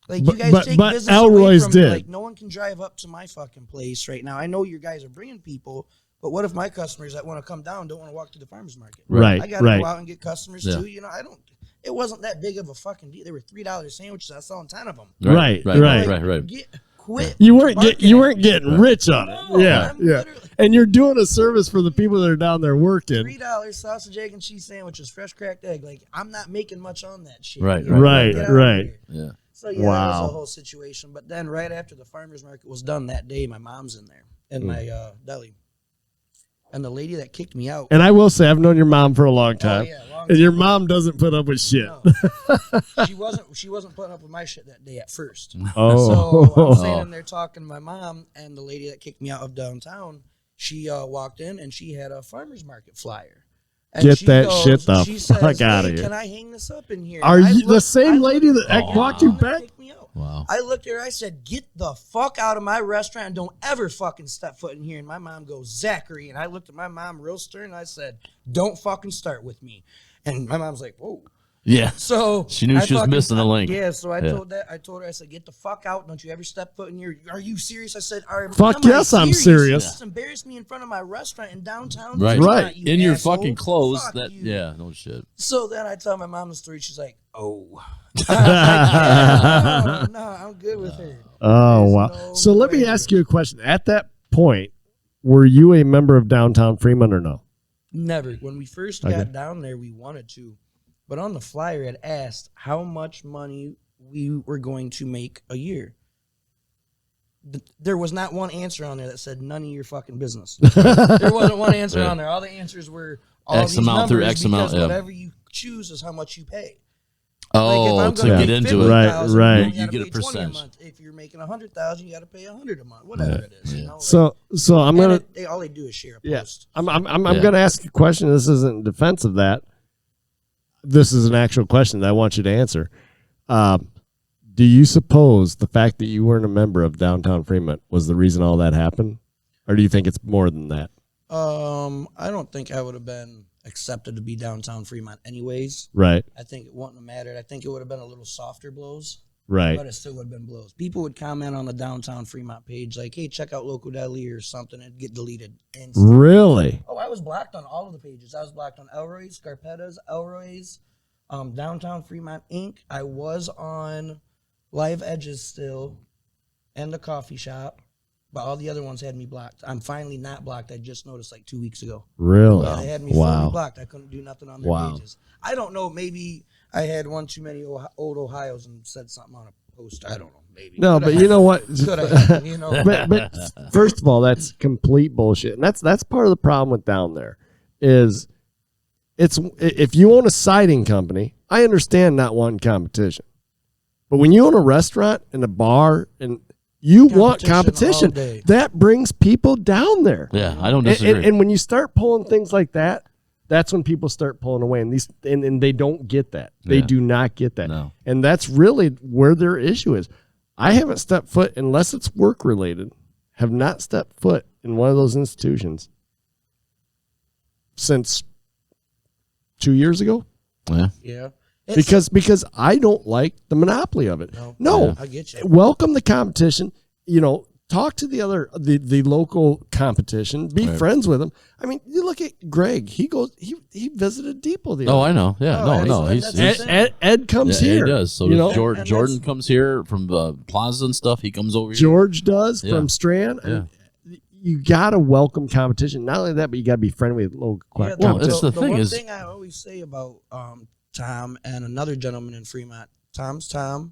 you guys take business away
Elroy's
from
did.
me. Like, no one can drive up to my fucking place right now. I know you guys are bringing people, But what if my customers that want to come down don't want to walk to the farmer's market?
Right.
I got to go out and get customers too. You know, it wasn't that big of a fucking deal. They were $3 sandwiches. I was selling 10 of them.
Right.
Quit.
You weren't getting rich on it. No, yeah. And you're doing a service for the people that are down there working.
$3 sausage, egg, and cheese sandwiches, fresh cracked egg. Like, I'm not making much on that shit.
Right.
Yeah.
So that was a whole situation. But then right after the farmer's market was done that day, my mom's in there in my deli. And the lady that kicked me out.
And I will say, I've known your mom for a long time.
Long time.
And your mom doesn't put up with shit.
No. She wasn't putting up with my shit that day at first.
Oh.
So I'm standing there talking to my mom, and the lady that kicked me out of downtown, she walked in, and she had a farmer's market flyer. And
Get
she
that
goes,
shit the
she says,
fuck out of here.
Can I hang this up in here?
Are you the same lady that walked you back?
Wow.
I looked at her, I said, get the fuck out of my restaurant and don't ever fucking step foot in here. And my mom goes, Zachary. And I looked at my mom real stern and I said, don't fucking start with me. And my mom's like, whoa.
Yeah.
So
she knew she was missing a link.
Yeah, so I told her, I said, get the fuck out. Don't you ever step foot in here. Are you serious? I said,
fuck yes, I'm serious.
You just embarrassed me in front of my restaurant in downtown.
Right.
You
in your
asshole.
fucking clothes.
Fuck you.
Yeah, no shit.
So then I tell my mom the story. She's like, oh. I was like, no, I'm good with her.
Oh, wow. So let me ask you a question. At that point, were you a member of downtown Fremont or no?
Never. When we first got down there, we wanted to. But on the flyer, it asked how much money we were going to make a year. There was not one answer on there that said none of your fucking business. There wasn't one answer on there. All the answers were all
X
these
amount
numbers
through X amount.
Whatever you choose is how much you pay.
Oh,
like
to get into it.
Right.
You get a percentage.
If you're making $100,000, you got to pay $100 a month. Whatever it is. You know?
So I'm gonna.
All they do is share a post.
I'm gonna ask a question. This isn't in defense of that. This is an actual question that I want you to answer. Do you suppose the fact that you weren't a member of downtown Fremont was the reason all that happened, or do you think it's more than that?
I don't think I would have been accepted to be downtown Fremont anyways.
Right.
I think it wouldn't have mattered. I think it would have been a little softer blows.
Right.
But it still would have been blows. People would comment on the downtown Fremont page like, hey, check out Loco Deli or something, and get deleted instantly.
Really?
Oh, I was blocked on all of the pages. I was blocked on Elroy's, Scarpetta's, Elroy's, Downtown Fremont Inc. I was on Live Edges still, and the coffee shop. But all the other ones had me blocked. I'm finally not blocked. I just noticed like 2 weeks ago.
Really?
Yeah, they had me fully blocked. I couldn't do nothing on their pages. I don't know. Maybe I had one too many old Ohios and said something on a post. I don't know. Maybe.
No, but you know what?
Could have, you know.
But first of all, that's complete bullshit, and that's part of the problem with down there. Is it's if you own a siding company, I understand not wanting competition, but when you own a restaurant and a bar and you want competition, that brings people down there.
Yeah, I don't disagree.
And when you start pulling things like that, that's when people start pulling away, and they don't get that. They do not get that.
No.
And that's really where their issue is. I haven't stepped foot, unless it's work related, have not stepped foot in one of those institutions since 2 years ago.
Yeah.
Because I don't like the monopoly of it. No,
I get you.
Welcome the competition. You know, talk to the local competition. Be friends with them. I mean, you look at Greg. He visited Depot the other day.
I know. Yeah, he's
Ed comes here.
He does. So does Jordan comes here from the Plaza and stuff. He comes over here.
George does from Strand. Yeah. You gotta welcome competition. Not only that, but you gotta be friendly with local competition.
That's the thing.
One thing I always say about Tom and another gentleman in Fremont, Tom's Tom,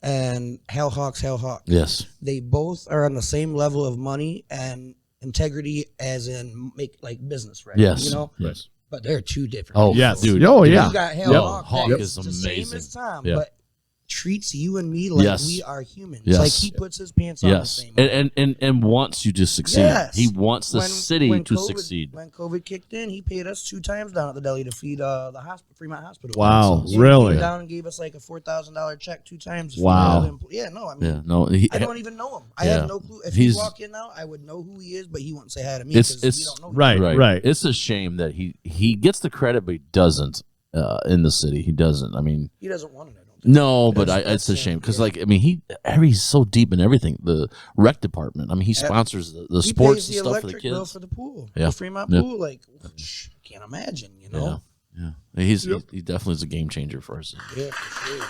and Hell Hawks.
Yes.
They both are on the same level of money and integrity as in make like business, right?
Yes.
You know?
Yes.
But they're two different.
Oh,
yes.
Dude.
Oh, yeah.
You got Hell Hawk.
Hawk is
the
amazing.
Same as Tom,
but
treats you and me like we are humans.
Yes.
Like he puts his pants on the same way.
And wants you to succeed.
Yes.
He wants the city to succeed.
When COVID kicked in, he paid us 2 times down at the deli to feed the Fremont Hospital.
Wow,
so
really?
He came down and gave us like a $4,000 check 2 times.
Wow.
Yeah, no, I mean, I don't even know him. I had no clue. If he walk in now, I would know who he is, but he wouldn't say hi to me because we don't know him.
Right.
It's a shame that he gets the credit, but he doesn't in the city. He doesn't. I mean,
he doesn't want it.
No, but it's a shame because, like, I mean, he's so deep in everything. The rec department. I mean, he sponsors the sports and stuff for the kids.
Bill for the pool,
Yeah.
the Fremont pool. Like, can't imagine, you know.
Yeah. He definitely is a game changer for us.
Yeah, for sure.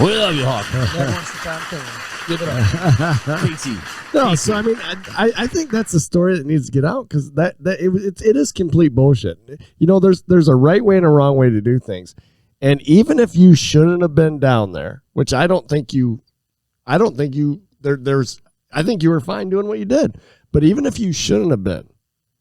We love you, Hawk.
That one's for Tom Taylor. Give it up.
No, so I mean, I think that's a story that needs to get out because it is complete bullshit. You know, there's a right way and a wrong way to do things, and even if you shouldn't have been down there, which I think you were fine doing what you did, but even if you shouldn't have been,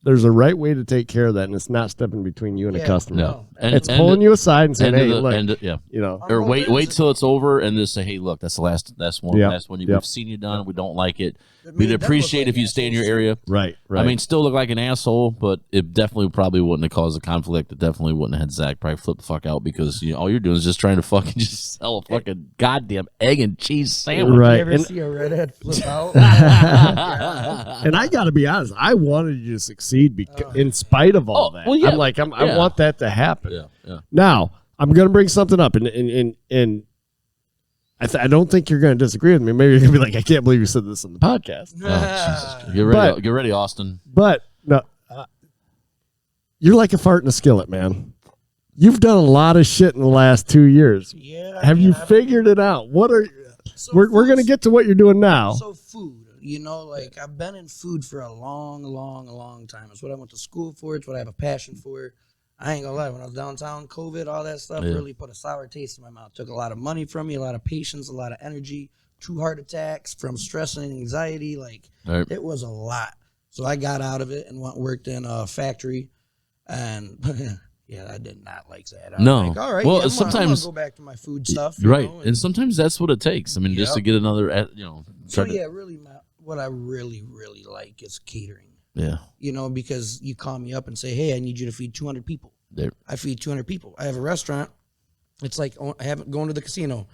there's a right way to take care of that, and it's not stepping between you and a customer.
No.
And it's pulling you aside and saying, "Hey, look,
you
know,"
or wait till it's over and just say, "Hey, look, that's the last one. We've seen you done. We don't like it. We'd appreciate if you stay in your area."
Right.
I mean, still look like an asshole, but it definitely probably wouldn't have caused a conflict. It definitely wouldn't have had Zach probably flip the fuck out because all you're doing is just trying to fucking just sell a fucking goddamn egg and cheese sandwich.
Right.
You ever see a redhead flip out?
And I got to be honest, I wanted you to succeed in spite of all that.
Well, yeah.
I'm like, I want that to happen.
Yeah.
Now, I'm going to bring something up, and I don't think you're going to disagree with me. Maybe you're going to be like, I can't believe you said this on the podcast.
Oh, Jesus. Get ready, Austin.
But no, you're like a fart in a skillet, man. You've done a lot of shit in the last 2 years.
Yeah.
Have you figured it out? What are we're going to get to what you're doing now.
So food, like I've been in food for a long time. It's what I went to school for. It's what I have a passion for. I ain't gonna lie, when I was downtown, COVID, all that stuff really put a sour taste in my mouth. Took a lot of money from me, a lot of patience, a lot of energy, 2 heart attacks from stress and anxiety. Like, It was a lot. So I got out of it and worked in a factory. And, I did not like that. I was like, all right,
well,
I'm
sometimes
gonna go back to my food stuff.
Right. And sometimes that's what it takes. I mean, just to get another,
really, what I really, really like is catering.
Yeah.
Because you call me up and say, hey, I need you to feed 200 people. I feed 200 people. I have a restaurant. It's like I haven't gone to the casino.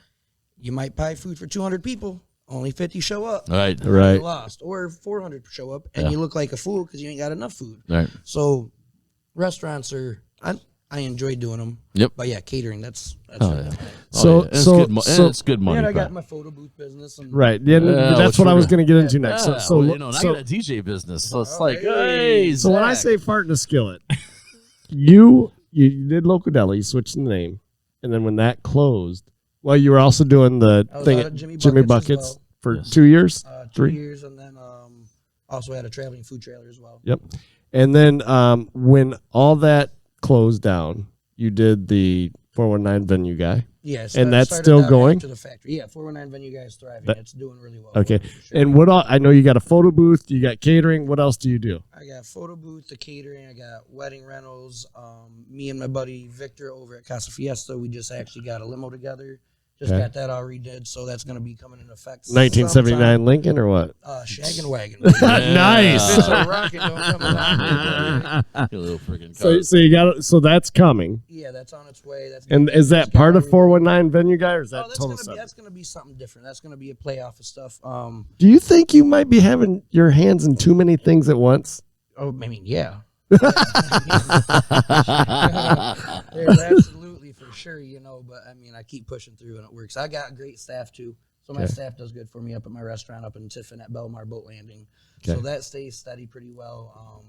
You might buy food for 200 people. Only 50 show up.
Right.
You lost. Or 400 show up, and you look like a fool because you ain't got enough food.
Right.
So restaurants I enjoy doing them.
Yep.
But catering, that's
it's good money.
And I got my photo booth business. And
right. Yeah, that's what I was going to get into next.
I got a DJ business. So it's like, hey,
so when I say fart in a skillet, you did Loco Deli, you switched the name, and then when that closed, well, you were also doing the thing at Jimmy Buckets for 2 years,
3 years, and then also had a traveling food trailer as well.
Yep. And then when all that closed down, you did the 419 venue guy.
Yes,
and that's still going
to the factory. Yeah, 419 venue guy is thriving. It's doing really well.
Okay,
sure.
And what all? I know you got a photo booth. You got catering. What else do you do?
I got photo booth, the catering. I got wedding rentals. Me and my buddy Victor over at Casa Fiesta, we just actually got a limo together. Just got that all redid, so that's going to be coming in effect.
1979
sometime.
Lincoln or what?
Shaggin' Wagon.
Nice.
It's a rocket, don't come along.
A little freaking
so you got so that's coming.
Yeah, that's on its way.
And is that part of 419 venue guy, or is that total stuff?
That's going to be something different. That's going to be a playoff of stuff.
Do you think you might be having your hands in too many things at once?
Oh, I mean, yeah. There's absolutely for sure, but I mean, I keep pushing through and it works. I got great staff too. So my staff does good for me up at my restaurant up in Tiffin at Bel-Mar Boat Landing. So that stays steady pretty well.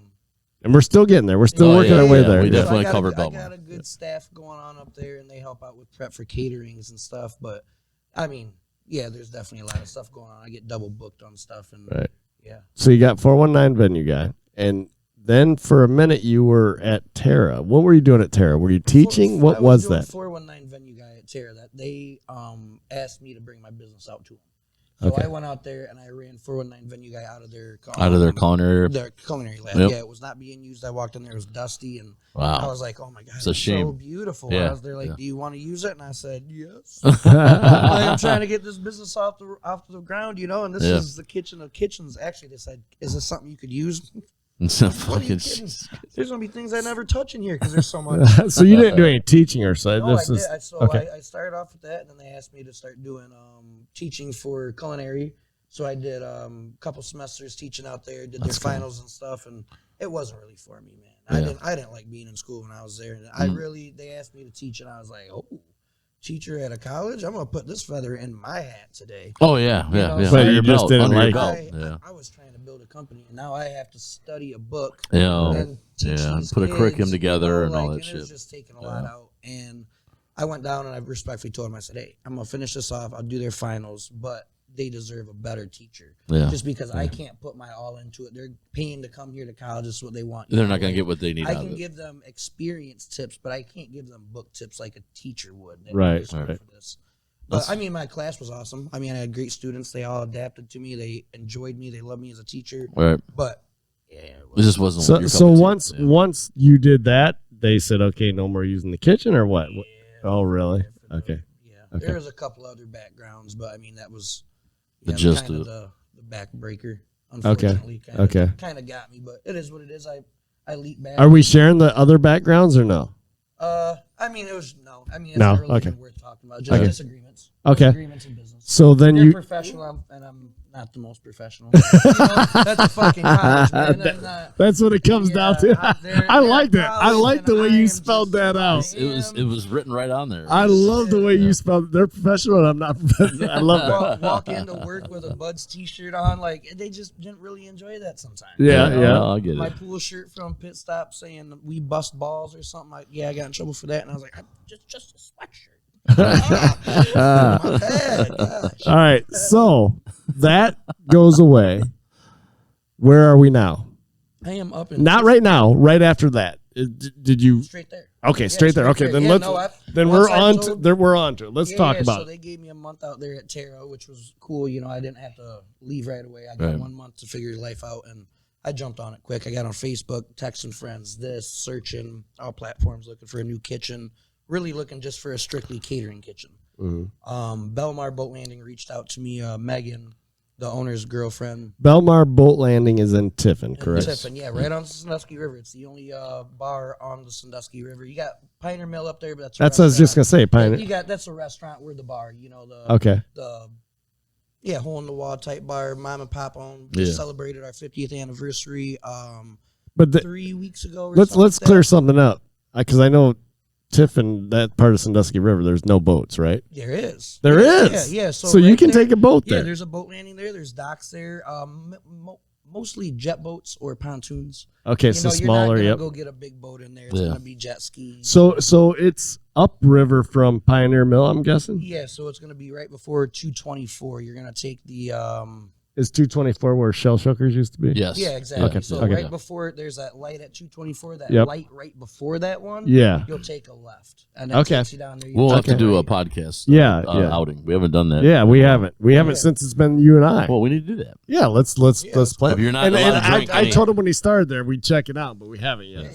And we're still getting there. We're still working our way there.
We definitely covered Bel-Mar.
I got a good staff going on up there, and they help out with prep for caterings and stuff. But, I mean, there's definitely a lot of stuff going on. I get double booked on stuff. And
So you got 419 venue guy. And then for a minute you were at Terra. What were you doing at Terra? Were you teaching? What was that?
419 venue guy at Terra. That they asked me to bring my business out to them. So I went out there and I ran 419 venue guy out of their
culinary
lab. Yep. Yeah, it was not being used. I walked in there, it was dusty, and I was like, "Oh my god, it's
shame.
so beautiful."
Yeah.
I was there like, "Do you want to use it?" And I said, "Yes." I'm trying to get this business off the ground, And this is the kitchen of kitchens. Actually, they said, "Is this something you could use?" What are you kidding? There's gonna be things I never touch in here because there's so much.
So you didn't do any teaching or so?
No, I did. I started off with that, and then they asked me to start doing teaching for culinary. So I did a couple semesters teaching out there, did their finals and stuff, and it wasn't really for me, man. I didn't like being in school when I was there. And they asked me to teach, and I was like, oh, teacher at a college, I'm gonna put this feather in my hat today.
Oh yeah.
So
but you just didn't like
it.
I was trying to build a company, and now I have to study a book.
Yeah,
and teach these
put a
kids,
curriculum together and all that
and
shit.
It's just taking a lot out. And I went down and I respectfully told them, I said, "Hey, I'm gonna finish this off. I'll do their finals, but they deserve a better teacher. Just because I can't put my all into it. They're paying to come here to college. This is what they want.
They're not going to get what they need.
I can give them experience tips, but I can't give them book tips like a teacher would.
Right.
For this. But I mean, my class was awesome. I mean, I had great students. They all adapted to me. They enjoyed me. They loved me as a teacher.
Right.
But
it just wasn't.
So once you did that, they said, okay, no more using the kitchen or what? Oh, really? Okay.
Yeah. There was a couple other backgrounds, but I mean, that was
just
kind of the backbreaker. Unfortunately, kind of got me, but it is what it is. I leap back.
Are we sharing the other backgrounds or no?
I mean, it was it's not really even worth talking about. Just disagreements.
Okay.
Disagreements in business.
So then
you're professional, and I'm not the most professional. That's a fucking college, man.
That's what it comes down to. I like that. I like the way you spelled that out.
It was written right on there.
I love the way you spelled it. They're professional, and I'm not professional. I love that.
Walk into work with a Bud's t-shirt on, like they just didn't really enjoy that sometimes.
Yeah.
I get it.
My pool shirt from Pit Stop saying we bust balls or something. I got in trouble for that, and I was like, just a sweatshirt. My bad, gosh.
All right, so that goes away. Where are we now?
I am up in
not right now. Right after that, did you
straight there?
Okay, straight there. Okay, then we're on to it. Let's talk about it.
So they gave me a month out there at Terra, which was cool. You know, I didn't have to leave right away. I got 1 month to figure life out, and I jumped on it quick. I got on Facebook, texting friends, searching all platforms, looking for a new kitchen. Really looking just for a strictly catering kitchen.
Mm-hmm.
Bel-Mar Boat Landing reached out to me. Megan, the owner's girlfriend.
Bel-Mar Boat Landing is in Tiffin, correct?
Tiffin, yeah, right on the Sandusky River. It's the only bar on the Sandusky River. You got Pioneer Mill up there, but that's
what I was just gonna say. Pioneer.
That's a restaurant. We're the bar. You know the hole in the wall type bar. Mom and Pop owned. We celebrated our 50th anniversary.
But
3 weeks ago.
Let's clear something up because I know. Tiffin, that part of Sandusky River, there's no boats, right?
There is.
There is?
Yeah.
So right you can take a boat there?
Yeah, there's a boat landing there. There's docks there. Mostly jet boats or pontoons.
Okay, so smaller,
you're not gonna go get a big boat in there. It's going to be jet skis.
So it's upriver from Pioneer Mill, I'm guessing?
Yeah, so it's going to be right before 224. You're going to take the...
Is 224 where Shell Shookers used to be?
Yes.
Yeah, exactly.
Okay.
So right before, there's that light at 224, that light right before that one.
Yeah.
You'll take a left. And that takes you down there.
We'll have to do a podcast outing. We haven't done that.
Yeah, we haven't. We haven't since it's been you and I.
Well, we need to do that.
Yeah, let's plan.
If you're not
I told him when he started there, we'd check it out, but we haven't yet.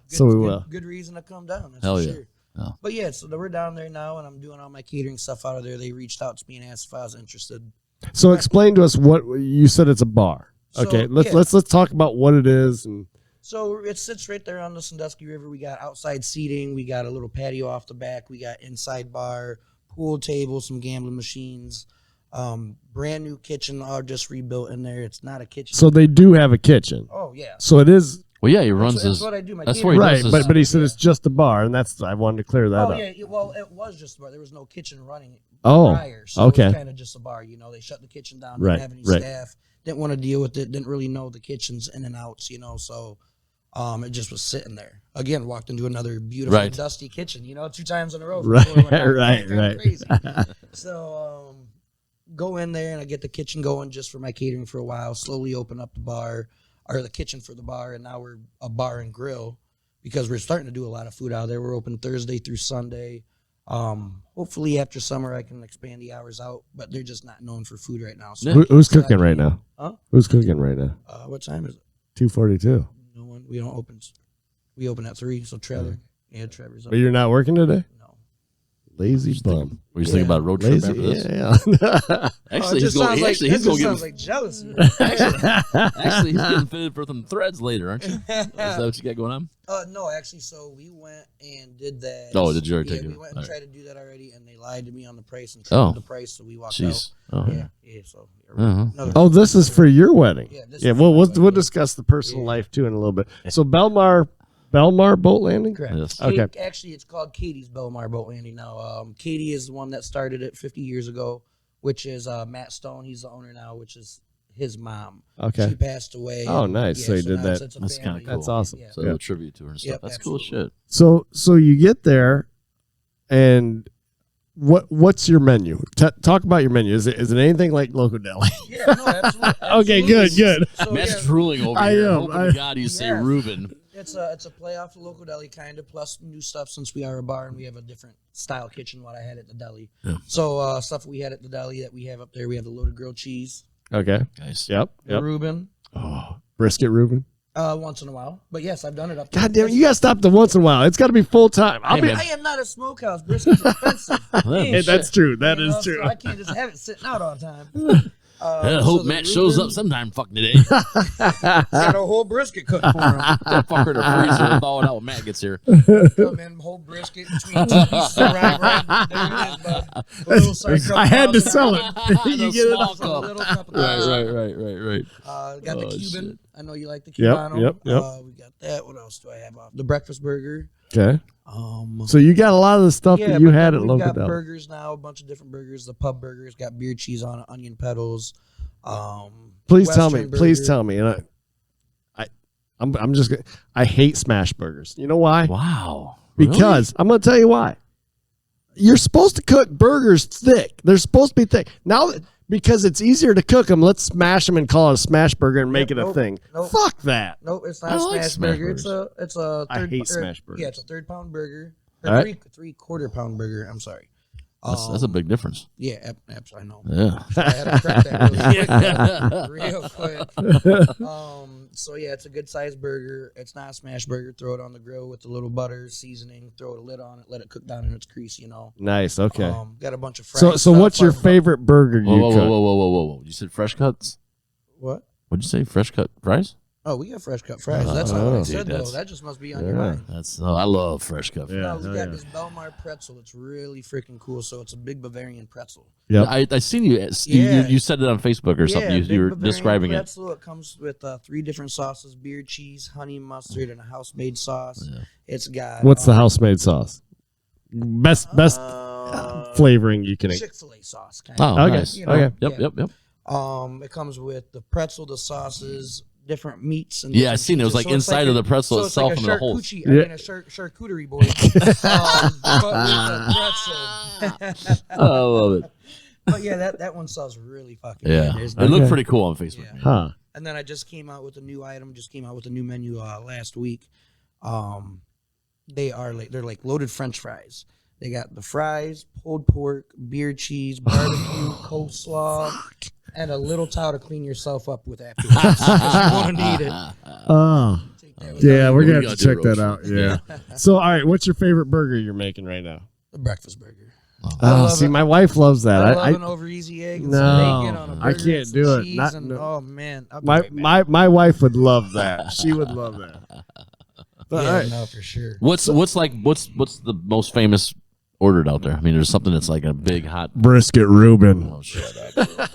So we will.
Good reason to come down. That's
Hell
for
yeah.
sure.
Oh.
But yeah, so we're down there now, and I'm doing all my catering stuff out of there. They reached out to me and asked if I was interested.
So explain to us what you said. It's a bar. Okay, let's talk about what it is. And
so it sits right there on the Sandusky River. We got outside seating. We got a little patio off the back. We got inside bar, pool table, some gambling machines. Brand new kitchen, all just rebuilt in there. It's not a kitchen.
So they do have a kitchen.
Oh yeah.
So it is.
Well, yeah, he runs
that's what I do.
That's what he
right,
does.
but he said it's just a bar, and I wanted to clear that up.
Yeah. Well, it was just a bar. There was no kitchen running
prior,
so it was kind of just a bar. You know, they shut the kitchen down. Didn't have any staff. Didn't want to deal with it. Didn't really know the kitchens in and outs. You know, so it just was sitting there. Again, walked into another beautiful dusty kitchen. You know, 2 times in a row.
Right.
Crazy. So go in there and I get the kitchen going just for my catering for a while. Slowly open up the bar. Or the kitchen for the bar, and now we're a bar and grill because we're starting to do a lot of food out there. We're open Thursday through Sunday. Hopefully after summer I can expand the hours out, but they're just not known for food right now. So
who's cooking right now?
Huh?
Who's cooking right now?
What time is it?
2:42.
No one. We don't open. We open at 3. So Trevor. Yeah, Trevor's up.
But you're not working today?
No.
Lazy bum.
Were you thinking about road trip after this?
Yeah.
Actually, he's going to
sounds like jealousy.
Actually, he's getting fitted for some threads later, aren't you? Is that what you got going on?
No, actually, so we went and did that.
Oh, did you already take it?
We went and tried to do that already, and they lied to me on the price and tripled the price, so we walked out.
Oh.
Yeah, so.
Oh, this is for your wedding.
Yeah,
we'll discuss the personal life, too, in a little bit. So Bel-Mar Bel-Mar Boat Landing?
Correct.
Yes.
Okay.
Actually, it's called Katie's Bel-Mar Boat Landing now. Katie is the one that started it 50 years ago, which is Matt Stone. He's the owner now, which is his mom.
Okay.
She passed away.
Oh, nice. So he did
now
that.
it's a
That's
family.
kinda cool.
That's awesome.
Yeah.
So a tribute to her and stuff.
Yep,
That's
absolutely.
cool shit.
So you get there, and what's your menu? Talk about your menu. Is it anything like Loco Deli?
Yeah, no, absolutely.
Okay, good.
So,
Matt's drooling over
I
here.
am.
Hoping to God you say
Yes.
Ruben.
It's a play off the Loco Deli kind of, plus new stuff since we are a bar and we have a different style kitchen what I had at the deli.
Yeah.
So stuff we had at the deli that we have up there, we have the loaded grilled cheese,
Okay.
Nice.
Yep.
the Ruben,
Oh,
Brisket Ruben.
once in a while. But yes, I've done it up there.
God damn it! You gotta stop the once in a while. It's got to be full time.
Hey, man.
I am not a smokehouse. Brisket's expensive.
Hey, that's true. That
You
is
know,
true.
So I can't just have it sitting out all the time.
I
So
hope
the
Matt shows
Ruben,
up sometime fucking today.
Got a whole brisket cooked for him.
That fucker in the freezer and thaw it out when Matt gets here.
Come in, whole brisket between two pieces of right. There it is, bud. A little side
I had to
cup,
sell it.
The
You get it
small
off.
a
cup.
little cup of
Right.
got the
Oh,
Cuban.
shit.
I know you like the
Yep,
Cubano.
yep.
We got that. What else do I have off? The breakfast burger.
Okay. So you got a lot of the stuff that you
but
had
then
at
we've
Loco
got
Deli.
burgers now, a bunch of different burgers. The pub burgers got beer cheese on it, onion petals.
Please tell me.
Western
Please
burger.
tell me. And I'm just gonna. I hate smash burgers. You know why?
Wow.
Because I'm going to tell you why. You're supposed to cook burgers thick. They're supposed to be thick. Now, because it's easier to cook them, let's smash them and call it a smash burger and make it a
nope,
thing.
nope.
Fuck that.
Nope, it's not
I
a
like
smash
smash
burger. It's a
I
third,
hate smash burgers.
Yeah, it's a 3-pound burger.
All right.
3/4 pound burger. I'm sorry.
That's a big difference.
Yeah, I know.
Yeah.
I had to correct that real quick. So yeah, it's a good sized burger. It's not a smash burger. Throw it on the grill with a little butter, seasoning. Throw a lid on it. Let it cook down in its grease. You know.
Nice. Okay.
Got a bunch of
So
fried
so
stuff.
what's your favorite burger you
Whoa,
cook?
whoa. You said fresh cuts?
What?
What'd you say? Fresh cut fries?
Oh, we got fresh cut fries. That's not what I said though. That just must be on your mind.
That's I love fresh cut fries.
Yeah.
No, we got this Bel-Mar pretzel. It's really freaking cool. So it's a big Bavarian pretzel.
Yep.
I seen you.
Yeah.
You said it on Facebook or something.
big
You were
Bavarian
describing it.
pretzel. It comes with 3 different sauces: beer cheese, honey mustard, and a house-made sauce.
Yeah.
It's got
What's the house-made sauce? Best flavoring you can eat.
Chick-fil-A sauce. Kind
Oh,
of.
Okay.
nice.
You know,
Okay.
Yep.
It comes with the pretzel, the sauces, different meats, and
Yeah, I
different
seen it. It was
cheeses.
like inside of the pretzel
so it's
itself
like a
and the holes.
charcuterie- I mean, a charcuterie board, but with the pretzel.
I love it.
But yeah, that one sells really fucking
Yeah,
good. There's
it looked
Okay.
pretty cool on Facebook.
Yeah.
Man.
Huh.
And then I just came out with a new item. Just came out with a new menu last week. They're like loaded French fries. They got the fries, pulled pork, beer cheese, barbecue, coleslaw, and a little towel to clean yourself up with afterwards. Because you want to need it.
Oh.
Take that with
Yeah,
you.
we're gonna
We
have to
gotta
check
do a
that out.
roast.
Yeah. So, all right, what's your favorite burger you're making right now?
The breakfast burger.
Oh, see, my wife loves that.
I love an over easy egg and
No,
some bacon on a
I
burger
can't
and some
do it.
cheese
Not-
and,
no.
oh man, I'll be right back.
my wife would love that. She would love that. But,
yeah,
all right.
no, for sure.
What's the most famous ordered out there? I mean, there's something that's like a big hot.
Brisket Ruben.
Oh, shut up.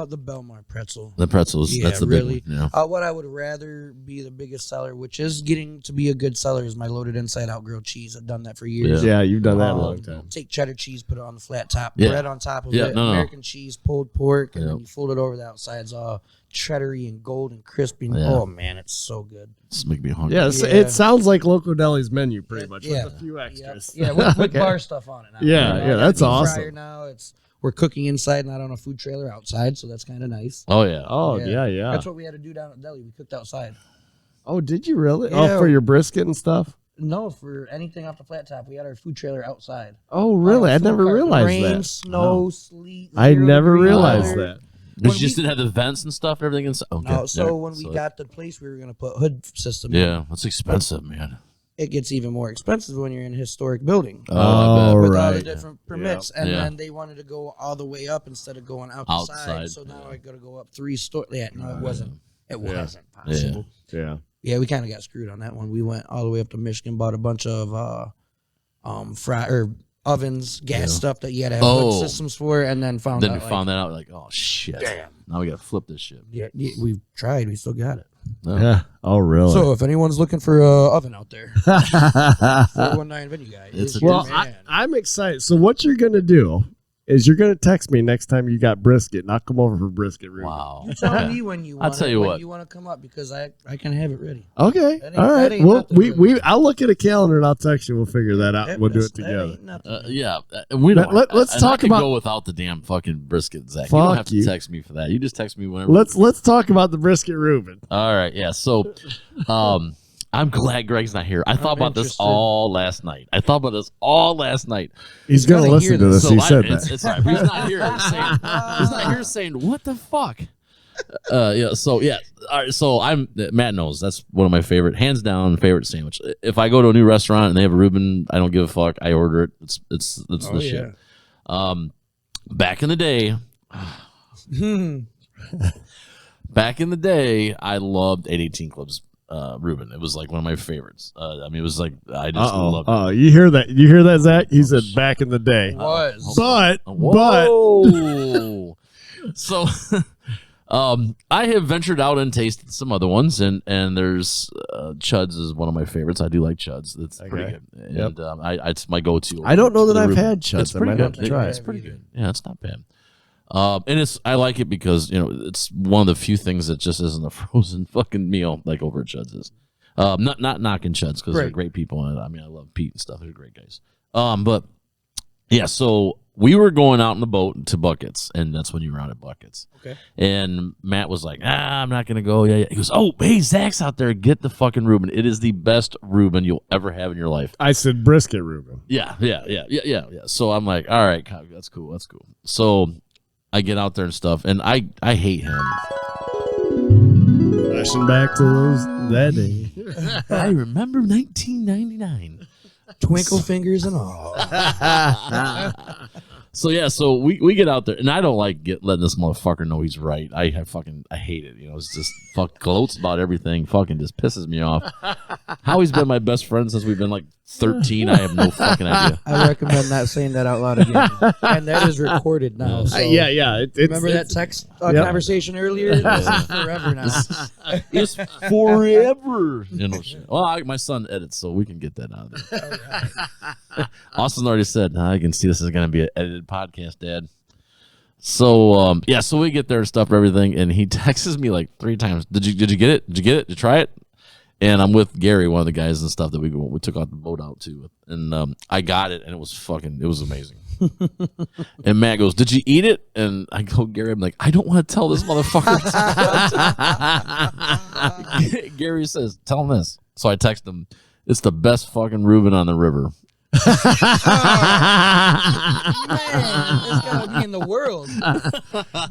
The Bel-Mar pretzel.
The pretzels.
Yeah,
That's the
really.
big one. Yeah.
What I would rather be the biggest seller, which is getting to be a good seller, is my loaded inside out grilled cheese. I've done that for years.
Yeah, you've done that a long time.
Take cheddar cheese, put it on the flat top,
Yeah.
bread on top of
Yeah,
it,
no.
American cheese, pulled pork, and
Yeah.
then you fold it over. The outside's all cheddary and gold and crispy.
Yeah.
Oh man, it's so good.
It's making me hungry.
Yeah,
Yeah.
it sounds like Loco Deli's menu pretty much
Yeah.
with a few extras.
Yeah, with
Okay.
bar stuff on it. Now.
Yeah,
I
yeah,
got a
that's
deep
awesome.
fryer now we're cooking inside, not on a food trailer outside, so that's kind of nice.
Oh yeah.
Oh, yeah.
That's what we had to do down at deli. We cooked outside.
Oh, did you really?
Yeah.
Oh, for your brisket and stuff?
No, for anything off the flat top, we had our food trailer outside.
Oh, really? I
Food
never
cart.
realized
Rain,
that.
snow, sleet.
I
0
never
degree
realized
weather.
that.
But
When
you just
we-
didn't have the vents and stuff, everything inside. Okay.
No, so
there.
when we
So-
got the place, we were going to put hood system in.
Yeah, that's expensive, man.
It gets even more expensive when you're in a historic building.
Oh, I bet.
With all the
right.
different permits. And
Yeah.
then they wanted to go all the way up instead of going out the side.
Outside,
So now
yeah.
I got to go up 3 stories. Yeah, no, it wasn't. It wasn't possible.
Yeah.
Yeah, we kind of got screwed on that one. We went all the way up to Michigan, bought a bunch of ovens, gas stuff that you had to have hood systems for, and then found
Then
out.
we found that out. Like, oh shit!
Damn.
Now we got to flip this shit.
Yeah, we've tried. We still got it.
No.
Yeah. Oh, really?
So if anyone's looking for an oven out there, 419 Venue Guy.
Well, I'm excited. So what you're going to do is you're going to text me next time you got brisket, and I'll come over for brisket. Ruben.
Wow.
You tell me when you want
I'll tell you what.
you want to come up because I can have it ready.
Okay. All right. Well, I'll look at a calendar and I'll text you. We'll figure that out. We'll do it together.
Yeah. We don't.
Let's talk about.
Go without the damn fucking brisket, Zach.
Fuck
you don't have to text me for that. You just text me whenever.
Let's talk about the brisket, Ruben.
All right. Yeah. So, I'm glad Greg's not here. I thought about this all last night.
He's going to listen to this.
So
he said that.
It's right. He's not here saying. He's not here saying what the fuck. Yeah. So yeah. All right. So Matt knows that's one of my hands down favorite sandwich. If I go to a new restaurant and they have a Reuben, I don't give a fuck. I order it. It's the shit. Back in the day. Back in the day, I loved 818 Club's Reuben. It was like one of my favorites. I mean, it was like I just loved it.
Oh, you hear that? You hear that, Zach? He said back in the day. But
so I have ventured out and tasted some other ones, and there's Chud's is one of my favorites. I do like Chud's. It's pretty good, and it's my go-to.
I don't know that I've had Chud's.
It's pretty good.
Try
it's pretty good. Yeah, it's not bad. And I like it because it's one of the few things that just isn't a frozen fucking meal like over at Chud's is. Not knocking Chud's because they're great people, and I mean I love Pete and stuff. They're great guys. But yeah, so we were going out in the boat to Buckets, and that's when you were out at Buckets.
Okay.
And Matt was like, I'm not gonna go. Yeah. He goes, oh, hey, Zach's out there. Get the fucking Reuben. It is the best Reuben you'll ever have in your life.
I said brisket Reuben.
Yeah. So I'm like, all right, that's cool. So I get out there and stuff, and I hate him.
Flashing back to that day.
I remember 1999.
Twinkle fingers and all.
So we get out there, and I don't like letting this motherfucker know he's right. I hate it. It's just gloats about everything. Fucking just pisses me off. How he's been my best friend since we've been like 13, I have no fucking idea.
I recommend not saying that out loud again. And that is recorded now. So remember that text conversation earlier? It's forever now.
It's forever. Well, my son edits, so we can get that out of there. Right. Austin already said, I can see this is going to be an edited podcast, Dad. So, so we get there and stuff and everything, and he texts me like 3 times. Did you get it? Did you get it? Did you try it? And I'm with Gary, one of the guys and stuff that we took out the boat out to. And I got it, and it was amazing. And Matt goes, did you eat it? And I go, Gary, I'm like, I don't want to tell this motherfucker. Gary says, tell him this. So I text him, it's the best fucking Reuben on the river.
Man, it's gotta be in the world.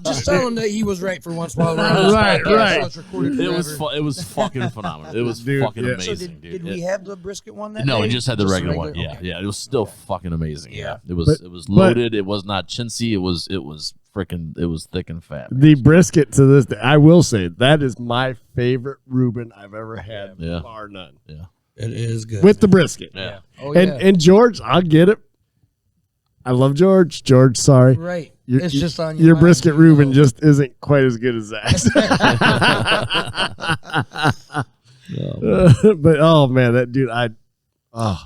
Just tell him that he was right for once while we're
right.
It was fucking phenomenal. It was fucking amazing.
So did we have the brisket one that
No,
day?
we just had the regular one. Yeah, okay. Yeah. It was still fucking amazing. Yeah. It was loaded. It was not chintzy. It was thick and fat.
The brisket to this day, I will say that is my favorite Reuben I've ever had, bar none.
Yeah.
It is good.
With the brisket.
Yeah.
Oh, yeah.
And George, I'll get it. I love George. George, sorry.
Right. It's just on
your brisket Reuben just isn't quite as good as Zach's. But oh man, that dude,
oh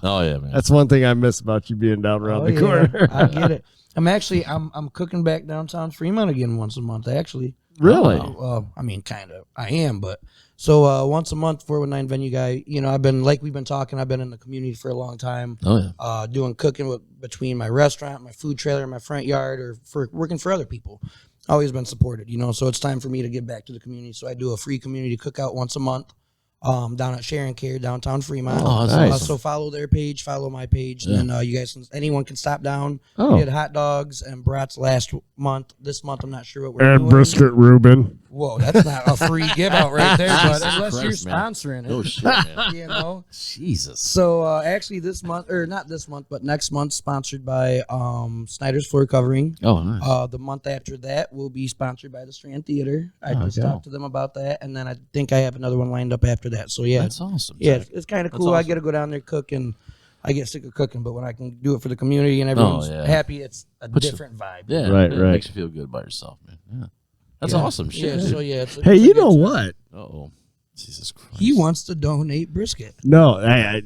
yeah, man.
That's one thing I miss about you being down around the corner.
I get it. I'm cooking back downtown Fremont again once a month, actually.
Really?
I mean, kind of. I am, but so once a month, 419 Venue Guy. I've been we've been talking. I've been in the community for a long time.
Oh yeah.
Doing cooking between my restaurant, my food trailer, and my front yard, or for working for other people. Always been supported, So it's time for me to give back to the community. So I do a free community cookout once a month. Down at Share and Care, downtown Fremont.
Oh, that's nice.
So follow their page, follow my page, and then you guys, anyone can stop down.
Oh.
We had hot dogs and brats last month. This month, I'm not sure what we're doing.
And brisket Reuben.
Whoa, that's not a free give out right there, but unless you're sponsoring it.
Oh shit, man. Jesus.
So actually this month, or not this month, but next month, sponsored by Snyder's Floor Covering.
Oh, nice.
The month after that will be sponsored by the Strand Theater. I just talked to them about that, and then I think I have another one lined up after that. So yeah,
that's awesome.
Yeah, it's kind of cool. Awesome. I get to go down there cook, and I get sick of cooking, but when I can do it for the community and everyone's happy, it's a different vibe.
Yeah,
right.
It makes you feel good about yourself, man. Yeah, that's awesome shit.
Yeah, so yeah.
Hey, you know what?
Uh-oh. Jesus Christ.
He wants to donate brisket.
No, I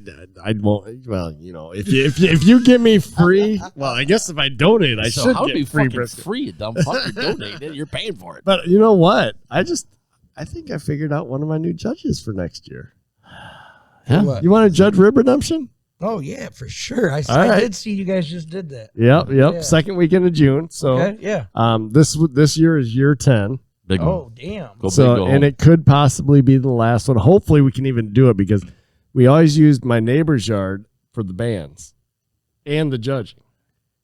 won't. Well, if you give me free, well, I guess if I donate, I should
how
get
be
free
fucking
brisket.
free, dumb fuck. You're donating. You're paying for it.
But you know what? I think I figured out one of my new judges for next year.
Yeah.
What?
You want to judge Rib Redemption?
Oh yeah, for sure. I
right.
did see you guys just did that.
Yep.
Yeah.
Second weekend of June. So,
Okay, yeah.
this year is year 10.
Big one.
Oh damn.
Go
So,
big, go
and
home.
it could possibly be the last one. Hopefully, we can even do it because we always used my neighbor's yard for the bands and the judging.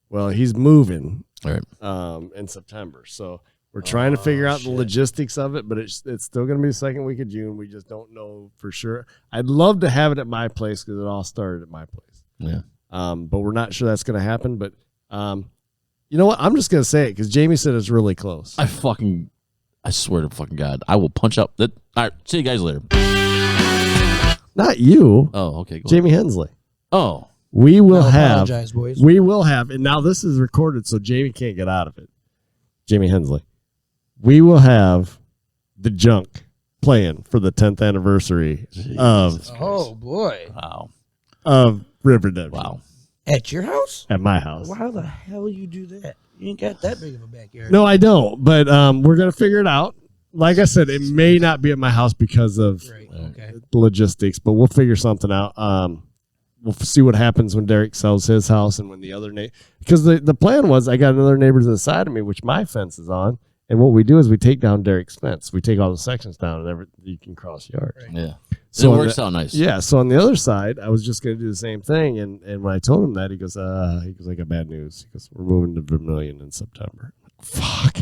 Well, he's moving
All right.
in September, so we're trying to figure out the logistics of it. But it's still going to be the second week of June. We just don't know for sure. I'd love to have it at my place because it all started at my place.
Yeah.
But we're not sure that's going to happen. But you know what? I'm just going to say it because Jamie said it's really close.
I swear to fucking God, I will punch up. All right, see you guys later.
Not you.
Oh, okay. Go
Jamie Hensley.
Oh,
We will
I
have.
apologize, boys.
We will have. And now this is recorded, so Jamie can't get out of it. Jamie Hensley. We will have the junk playing for the 10th anniversary
Oh boy.
wow,
of River Redemption.
wow.
At your house?
At my house.
Well, how the hell you do that? You ain't got that big of a backyard.
No, I don't. But we're gonna figure it out. Like I said, it may not be at my house because of
Right. Okay.
logistics, but we'll figure something out. We'll see what happens when Derek sells his house and when the other neighbor. Because the plan was I got another neighbor to the side of me, which my fence is on. And what we do is we take down Derek's fence. We take all the sections down and you can cross yard.
Right.
Yeah.
So
it works out nice.
Yeah. So on the other side, I was just going to do the same thing. And when I told him that, he goes, I got bad news. He goes, we're moving to Vermilion in September. Fuck.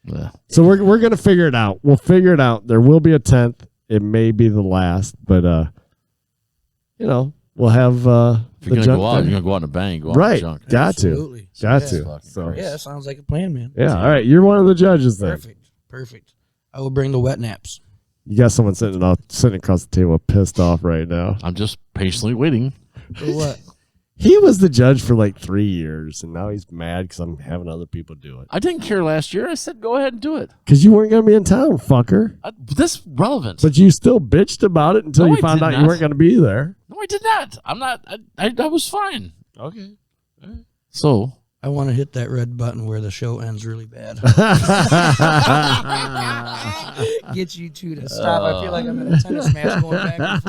Yeah.
So we're going to figure it out. We'll figure it out. There will be a 10th. It may be the last, but, we'll have
If you're
the
gonna
junk
go out,
there.
you're gonna go out in a bang. Go out
Right.
in junk.
Got
Absolutely.
to. Got
Yeah.
to.
Fucking
So,
Christ.
Yeah, that sounds like a plan, man.
yeah. All right. You're one of the judges then.
Perfect. I will bring the wet naps.
You got someone sitting across the table pissed off right now.
I'm just patiently waiting.
For what?
He was the judge for like 3 years, and now he's mad because I'm having other people do it.
I didn't care last year. I said go ahead and do it.
Because you weren't going to be in town, fucker.
This relevant.
But you still bitched about it until
No,
you
I
found
did
out
not.
you weren't going to be there.
No, I did not. I'm not. I was fine.
Okay.
So
I want to hit that red button where the show ends really bad. Get you two to stop. I feel like I'm in a tennis match going back and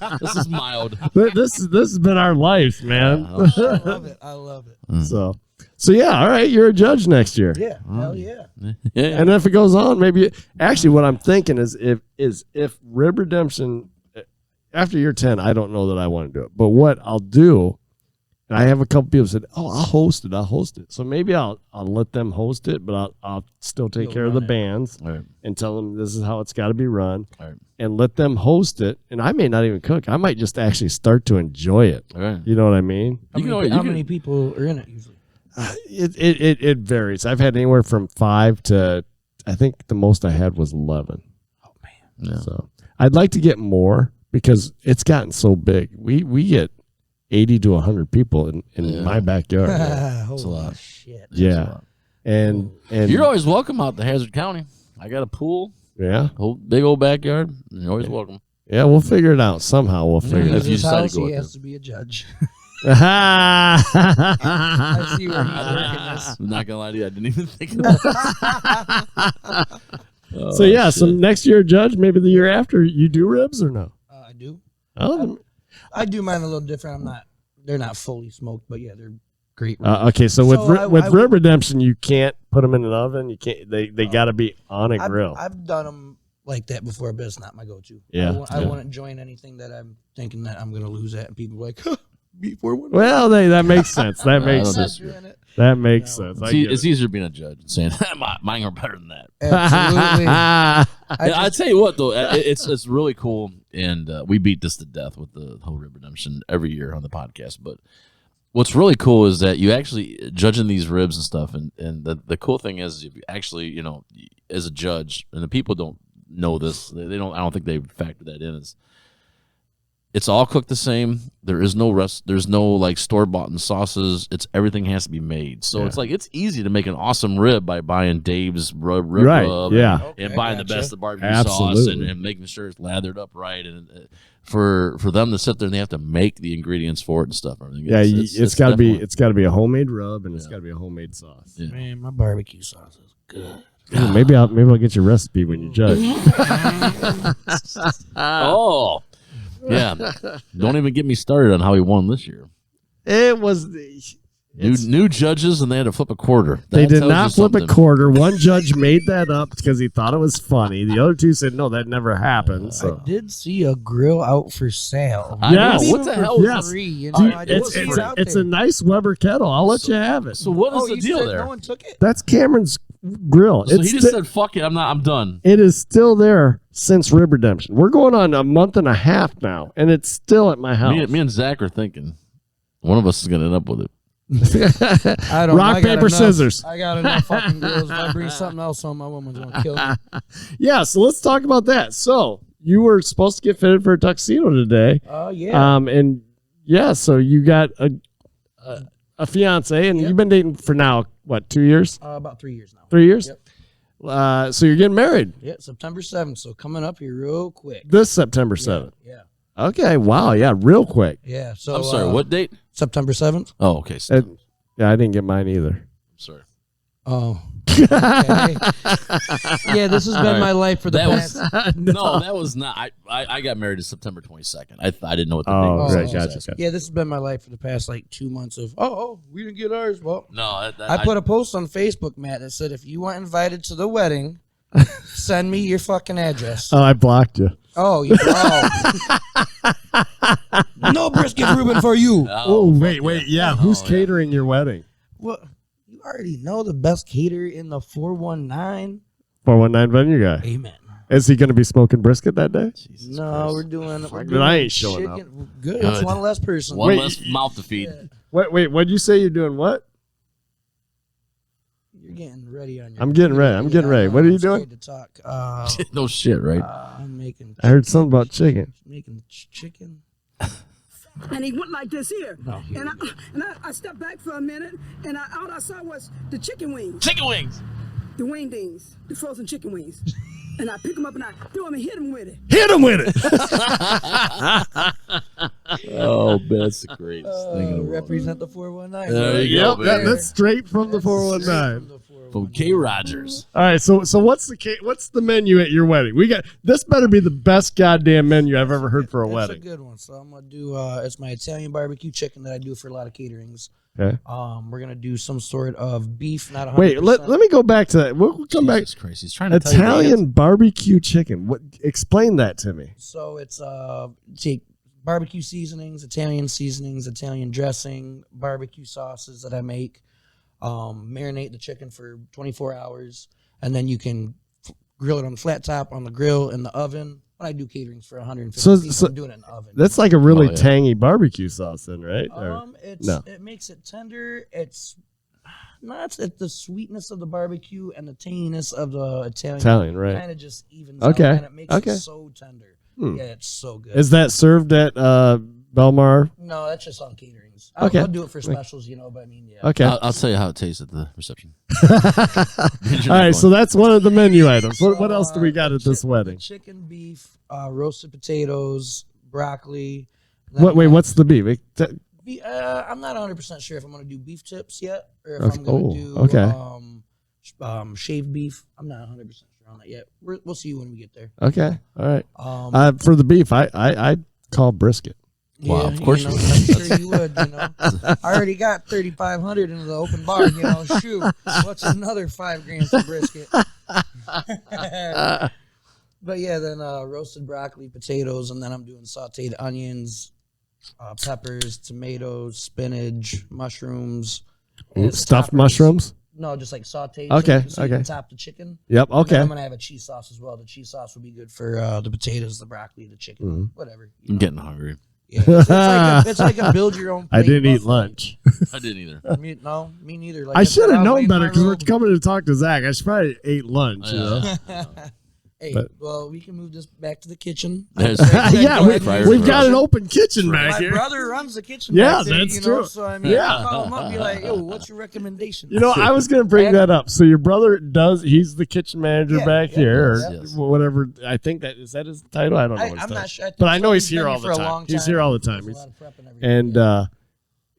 forth.
this is mild.
this has been our life, man.
I love it.
So yeah, all right, you're a judge next year.
Yeah. Hell yeah.
Yeah.
And if it goes on, maybe actually what I'm thinking is if Rib Redemption after year 10, I don't know that I want to do it. But what I'll do, and I have a couple people said, "Oh, I'll host it." So maybe I'll let them host it, but I'll still take care of the bands
All right.
and tell them this is how it's got to be run,
All right.
and let them host it. And I may not even cook. I might just actually start to enjoy it.
All right.
You know what I mean?
How many people are in it usually?
It varies. I've had anywhere from 5 to I think the most I had was 11.
Oh man.
Yeah.
So I'd like to get more because it's gotten so big. We get 80 to 100 people in my backyard.
Holy
a lot.
shit.
Yeah. And
You're always welcome out to Hazard County. I got a pool,
yeah.
whole big old backyard. You're always welcome.
Yeah, we'll figure it out. Somehow we'll figure it
If
out.
you
His
decide to
house,
go
he
with
has
it.
to be a judge.
I
I see where he's working this.
I'm not gonna lie to you, I didn't even think of that.
So yeah, so next year, Judge, maybe the year after, you do ribs or no?
I do.
Oh,
I do mine a little different. They're not fully smoked, but yeah, they're great.
okay. So with
So
with
I
Rib Redemption, you can't put them in an oven. You can't. They got to be on a grill.
I've done them like that before, but it's not my go-to.
Yeah,
I wouldn't join anything that I'm thinking that I'm going to lose at, and people are like, huh, before one.
Well, that makes sense. That makes
don't
sense.
disagree.
That makes sense. I get
It's easier being a judge and saying mine are better than that.
Absolutely.
I tell you what, though, it's really cool, and we beat this to death with the whole Rib Redemption every year on the podcast. But what's really cool is that you actually judging these ribs and stuff, and the cool thing is if you actually, as a judge, and the people don't know this, they don't. I don't think they factor that in. Is It's all cooked the same. There is no There's no like store bought sauces. Everything has to be made. So it's like it's easy to make an awesome rib by buying Dave's rib
Right, yeah.
and buying the best of barbecue sauce and making sure it's lathered up right. And for them to sit there and they have to make the ingredients for it and stuff. Everything.
It's got to be a homemade rub and it's got to be a homemade sauce.
Yeah.
Man, my barbecue sauce is good.
Ooh, maybe I'll get your recipe when you judge.
Oh. Yeah, don't even get me started on how he won this year.
It was
new judges, and they had to flip a quarter.
They did not flip a quarter. One judge made that up because he thought it was funny. The other two said, "No, that never happened." So.
I did see a grill out for sale.
Yes.
What the hell?
Yes.
Free, you know,
It's a nice Weber kettle. I'll let you have it.
So what is the deal there?
No one took it.
That's Cameron's grill.
So he just said, "Fuck it, I'm done."
It is still there since Rib Redemption. We're going on a month and a half now, and it's still at my house.
Me and Zach are thinking one of us is going to end up with it.
I don't.
Rock, paper, scissors.
I got enough fucking grills. If I bring something else home, my woman's gonna kill me.
Yeah, so let's talk about that. So you were supposed to get fitted for a tuxedo today.
Oh yeah.
And yeah, so you got a fiance, and you've been dating for now what, 2 years?
About 3 years now.
3 years.
Yep.
So you're getting married.
Yeah, September 7th. So coming up here real quick.
This September 7th.
Yeah.
Okay. Wow. Yeah. Real quick.
Yeah. So
I'm sorry. What date?
September 7th.
Oh, okay.
Yeah, I didn't get mine either.
I'm sorry.
Oh. Okay. Yeah, this has been my life for the past.
No, that was not. I got married on September 22nd. I didn't know what the date was.
Right. Gotcha.
Yeah, this has been my life for the past like 2 months of. Oh, we didn't get ours. Well,
No,
I put a post on Facebook, Matt, that said if you weren't invited to the wedding, send me your fucking address.
Oh, I blocked you.
Oh, no Brisket Ruben for you.
Oh, wait. Yeah. Who's catering your wedding?
Well, you already know the best caterer in the 419.
419 venue guy.
Amen.
Is he going to be smoking brisket that day?
Jesus
No,
Christ.
we're doing.
Then I ain't showing up.
Good. That's one less person.
One less mouth to feed.
Wait. What'd you say you're doing? What?
You're getting ready on your.
I'm getting ready. What are you doing?
To talk.
No shit, right?
I'm making.
I heard something about chicken.
Making chicken.
And he went like this here.
No, here
And I stepped back for a minute, and all I saw was the chicken wings.
Chicken wings.
The wingdings, the frozen chicken wings. And I pick them up and I throw them and hit them with it.
Hit him with it.
Oh, that's the greatest thing in the world.
Represent the 419.
There you go, baby.
That's straight from the 419.
From K. Rogers.
All right, so what's the menu at your wedding? We got this. Better be the best goddamn menu I've ever heard for a
That's
wedding.
a good one. So I'm gonna do. It's my Italian barbecue chicken that I do for a lot of caterings.
Okay.
We're gonna do some sort of beef, not 100%.
Wait, let me go back to that. We'll come back.
Jesus Christ, he's trying to
Italian barbecue chicken. What? Explain that to me.
So it's take barbecue seasonings, Italian dressing, barbecue sauces that I make. Marinate the chicken for 24 hours, and then you can grill it on the flat top, on the grill, in the oven. When I do caterings for 150 people, I'm doing it in the oven.
That's like a really tangy barbecue sauce, then, right?
It makes it tender. It's the sweetness of the barbecue and the tanginess of the Italian,
right?
Kind of just evens out, and it makes it so tender. Yeah, it's so good.
Is that served at Bel-Mar?
No, that's just on caterings.
Okay.
I'll do it for specials, but I mean, yeah.
Okay.
I'll tell you how it tastes at the reception.
All right, so that's one of the menu items. What else do we got at this wedding?
Chicken, beef, roasted potatoes, broccoli.
What's the beef?
I'm not 100% sure if I'm going to do beef tips yet, or if I'm going to do shaved beef. I'm not 100% sure on that yet. We'll see when we get there.
Okay, all right. For the beef, I call brisket.
Wow,
Yeah,
of course
I'm sure you would. I already got 3,500 into the open bar. Shoot, what's another $5,000 for brisket? But yeah, then roasted broccoli, potatoes, and then I'm doing sautéed onions, peppers, tomatoes, spinach, mushrooms.
Stuffed mushrooms?
No, just like sautéed.
Okay,
so you can top the chicken.
Yep,
And
okay.
then I'm gonna have a cheese sauce as well. The cheese sauce will be good for the potatoes, the broccoli, the chicken, whatever.
I'm getting hungry.
Yeah, it's like a build your own.
I didn't eat
buffet.
lunch.
I didn't either.
Me neither. Like
I should have known better because we're
coming.
coming to talk to Zach. I should probably ate lunch. You know?
Hey, well, we can move this back to the kitchen.
We've got an open kitchen back here.
My brother runs the kitchen.
Yeah,
back there,
that's
you
true.
know, so I mean, I call him up, be like, "Yo, what's your recommendation?"
You know, I was going to bring that up. So your brother he's the kitchen manager back here, or whatever. I think is that his title? I don't know.
I'm not sure.
But I know he's here all the time. He's here all the time. And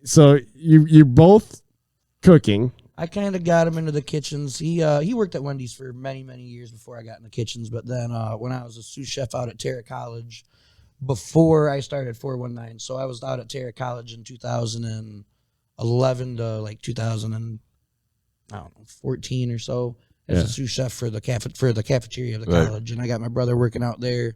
so you're both cooking.
I kind of got him into the kitchens. He worked at Wendy's for many, many years before I got in the kitchens. But then when I was a sous chef out at Terra College, before I started 419, so I was out at Terra College in 2011 to like 2014 or so as a sous chef for the cafeteria of the college, and I got my brother working out there.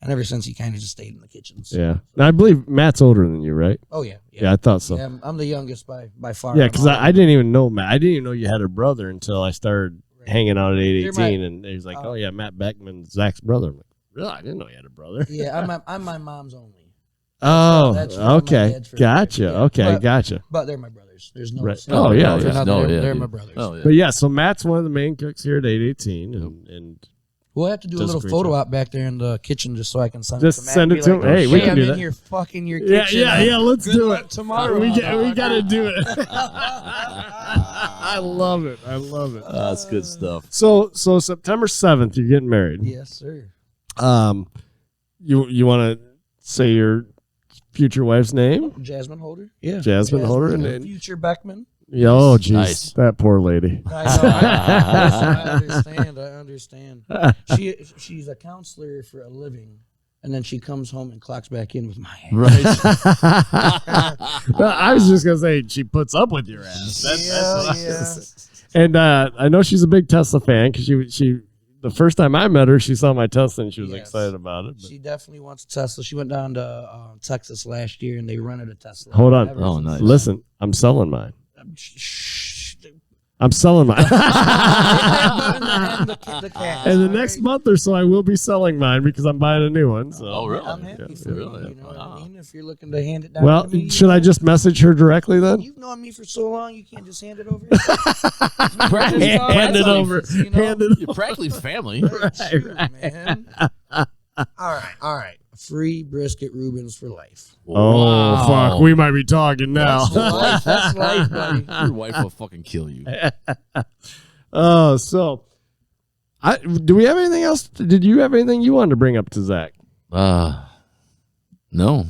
And ever since, he kind of just stayed in the kitchens.
Yeah. Now, I believe Matt's older than you, right?
Oh, yeah.
Yeah, I thought so.
Yeah, I'm the youngest by far.
Yeah, because I didn't even know Matt. I didn't even know you had a brother until I started hanging out at 818. And he's like, oh, yeah, Matt Beckman, Zach's brother. I'm like, really? I didn't know you had a brother.
Yeah, I'm my mom's only.
That's okay. Gotcha. Yeah. Okay, gotcha.
But they're my brothers. There's no.
Right. Oh, yeah.
They're my brothers.
Oh, yeah.
But yeah, so Matt's one of the main cooks here at 818. And
we'll have to do a little photo out back there in the kitchen just so I can send
it to Matt. Just send it to him. Hey, we can do that.
I'm in here fucking your kitchen.
Yeah, let's do it.
Tomorrow.
We got to do it. I love it.
That's good stuff.
So September 7th, you're getting married.
Yes, sir.
You want to say your future wife's name?
Jasmine Holder. Yeah.
Jasmine Holder. And
future Beckman.
Oh, jeez, that poor lady.
I understand. She's a counselor for a living, and then she comes home and clocks back in with my ass.
Right.
Well, I was just gonna say she puts up with your ass. That's and I know she's a big Tesla fan because she the first time I met her, she saw my Tesla and she was excited about it. But.
She definitely wants a Tesla. She went down to Texas last year and they rented a Tesla.
Hold on.
Oh, nice.
Listen, I'm selling mine. I'm selling mine. And the next month or so, I will be selling mine because I'm buying a new one. So.
Oh, really?
I'm happy for
really?
you know what I mean? If you're looking to hand it down
well,
to me,
should I just message her directly then?
You've known me for so long, you can't just hand it over.
Hand it over.
You're practically family.
Man. All right. Free Brisket Rubens for life.
Oh, fuck. We might be talking now.
That's life, buddy.
Your wife will fucking kill you.
So, do we have anything else? Did you have anything you wanted to bring up to Zach?
No. I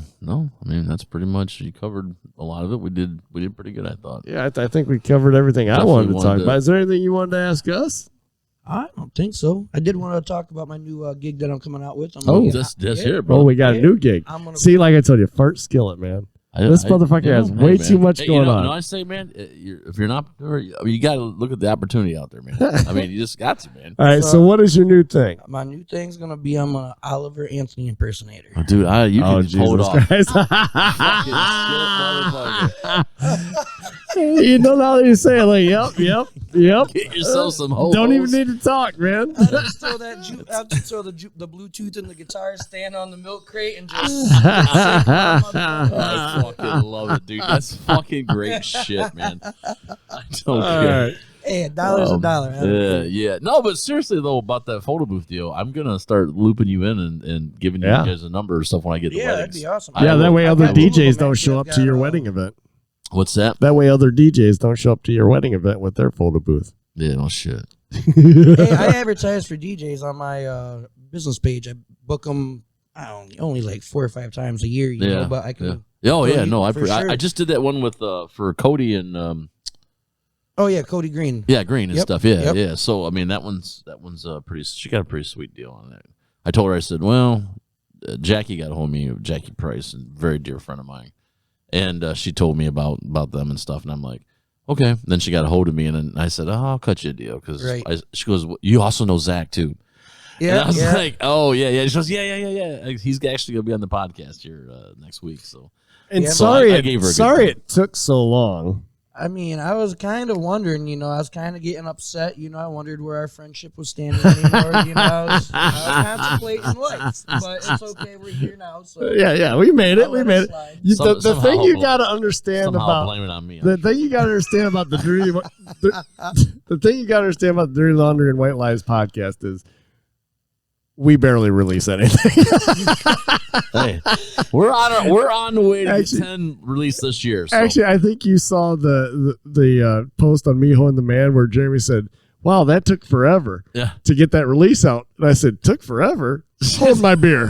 mean, that's pretty much, you covered a lot of it. We did pretty good, I thought.
Yeah, I think we covered everything I wanted to talk about. Is there anything you wanted to ask us?
I don't think so. I did want to talk about my new gig that I'm coming out with.
This here, bro.
Oh, we got a new gig. See, like I told you, fart skillet, man. This motherfucker has way too much going on.
You know, I say, man, if you're not, you got to look at the opportunity out there, man. I mean, you just got to, man.
All right, so what is your new thing?
My new thing's going to be I'm an Oliver Anthony impersonator.
Oh, dude, you can hold off.
You know how you say it, like, yep.
Get yourself some hoes.
Don't even need to talk, man.
I'll just throw the Bluetooth and the guitar stand on the milk crate and just
I fucking love it, dude. That's fucking great shit, man. I don't care.
Right. Hey, $1's a dollar.
Yeah. No, but seriously though, about that photo booth deal, I'm gonna start looping you in and giving you guys a number or stuff when I get the weddings.
That'd be awesome.
Yeah, that way other DJs don't show up to your wedding event.
What's that?
That way other DJs don't show up to your wedding event with their photo booth.
Yeah, no shit.
Hey, I advertise for DJs on my business page. I book them only like 4 or 5 times a year, you know, but I can.
Yeah. Oh, yeah, no, I just did that one with for Cody and
oh yeah, Cody Green.
Yeah, Green and stuff. Yeah, yeah. So I mean, that one's pretty. She got a pretty sweet deal on that. I told her, I said, well, Jackie got a hold of me, Jackie Price, a very dear friend of mine, and she told me about them and stuff, and I'm like, okay. And then she got a hold of me, and then I said, oh, I'll cut you a deal because she goes, you also know Zach too. Yeah, and I was like, oh yeah. She goes, yeah. He's actually gonna be on the podcast here next week. So,
and sorry it took so long.
I mean, I was kind of wondering, I was kind of getting upset. I wondered where our friendship was standing anymore. I was contemplating life, but it's okay. We're here now. So
yeah, we made it. The thing you got to understand about
blame it on me.
The thing you got to understand about the Dirty Laundry and White Lies podcast is we barely release anything.
Hey, we're on the way to 10 release this year. So.
Actually, I think you saw the post on Miho and the Man where Jeremy said, "Wow, that took forever to get that release out." And I said, "Took forever? Hold my beer."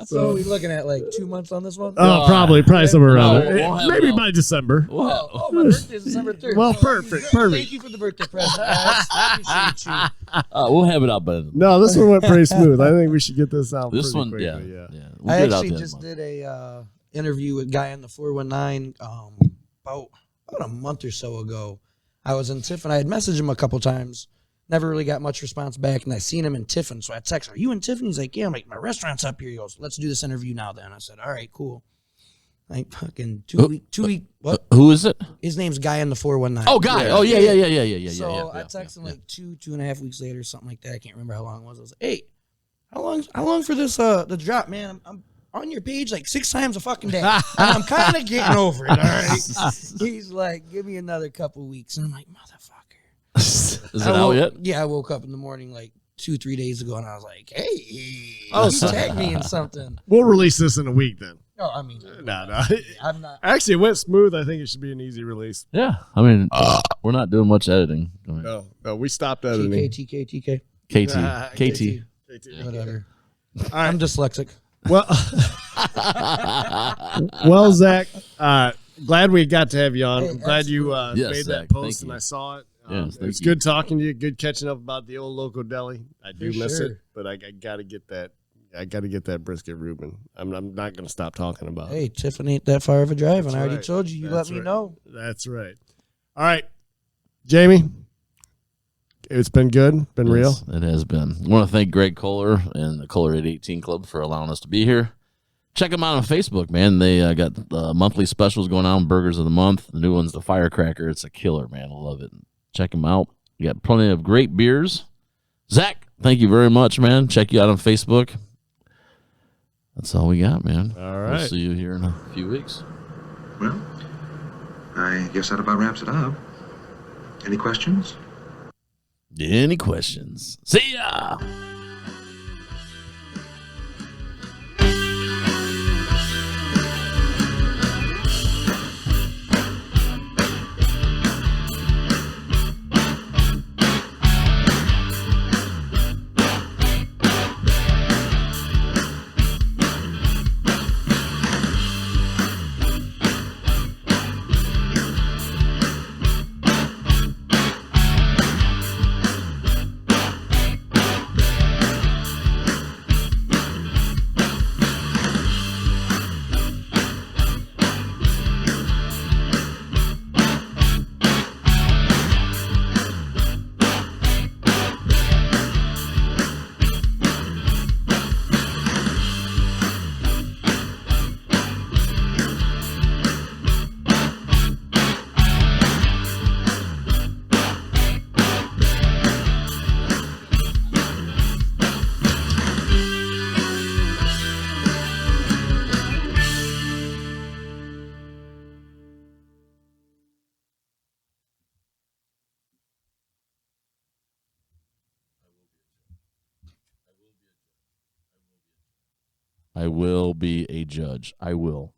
So we're looking at like 2 months on this one?
Probably somewhere around there.
we'll
Maybe by December.
Oh, my birthday's December 3rd.
Well, perfect.
Thank you for the birthday present. I appreciate you.
We'll have it out by then.
No, this one went pretty smooth. I think we should get this out.
This one,
quickly,
yeah.
I actually just did a interview with a guy on the 419 about a month or so ago. I was in Tiffin. I had messaged him a couple times. Never really got much response back, and I seen him in Tiffin. So I texted, "Are you in Tiffin?" He's like, "Yeah." I'm like, "My restaurant's up here." He goes, "Let's do this interview now then." I said, "All right, cool." Like fucking 2 week. What?
Who is it?
His name's Guy in the 419.
Oh, Guy.
Yeah.
Oh, yeah.
So I texted him like 2.5 weeks later, something like that. I can't remember how long it was. I was like, "Hey, how long for this the drop, man? I'm on your page like 6 times a fucking day. And I'm kind of getting over it, all right?" He's like, "Give me another couple weeks." And I'm like, "Motherfucker."
Is it out yet?
Yeah, I woke up in the morning like 2-3 days ago, and I was like, "Hey, tag me in something."
We'll release this in a week then.
No, I mean,
No.
I'm not.
Actually, it went smooth. I think it should be an easy release.
Yeah. I mean, we're not doing much editing.
No, we stopped editing.
TK.
KT.
Whatever. I'm dyslexic.
Well, Zach, glad we got to have you on. I'm glad you made
Zach,
that post and I saw it. It's good talking to you. Good catching up about the old Loco Deli. I do miss it, but I got to get that. I got to get that Brisket Ruben. I'm not going to stop talking about it.
Hey, Tiffin ain't that far of a drive, and I already told you. You let me know.
That's right. All right, Jamie. It's been good. Been real.
It has been. I want to thank Greg Kohler and the Kohler 818 Club for allowing us to be here. Check them out on Facebook, man. They got monthly specials going on, Burgers of the Month. The new one's the Firecracker. It's a killer, man. I love it. Check them out. You got plenty of great beers. Zach, thank you very much, man. Check you out on Facebook. That's all we got, man.
All right.
We'll see you here in a few weeks.
Well, I guess that about wraps it up. Any questions?
Any questions? See ya! I will be a judge. I will.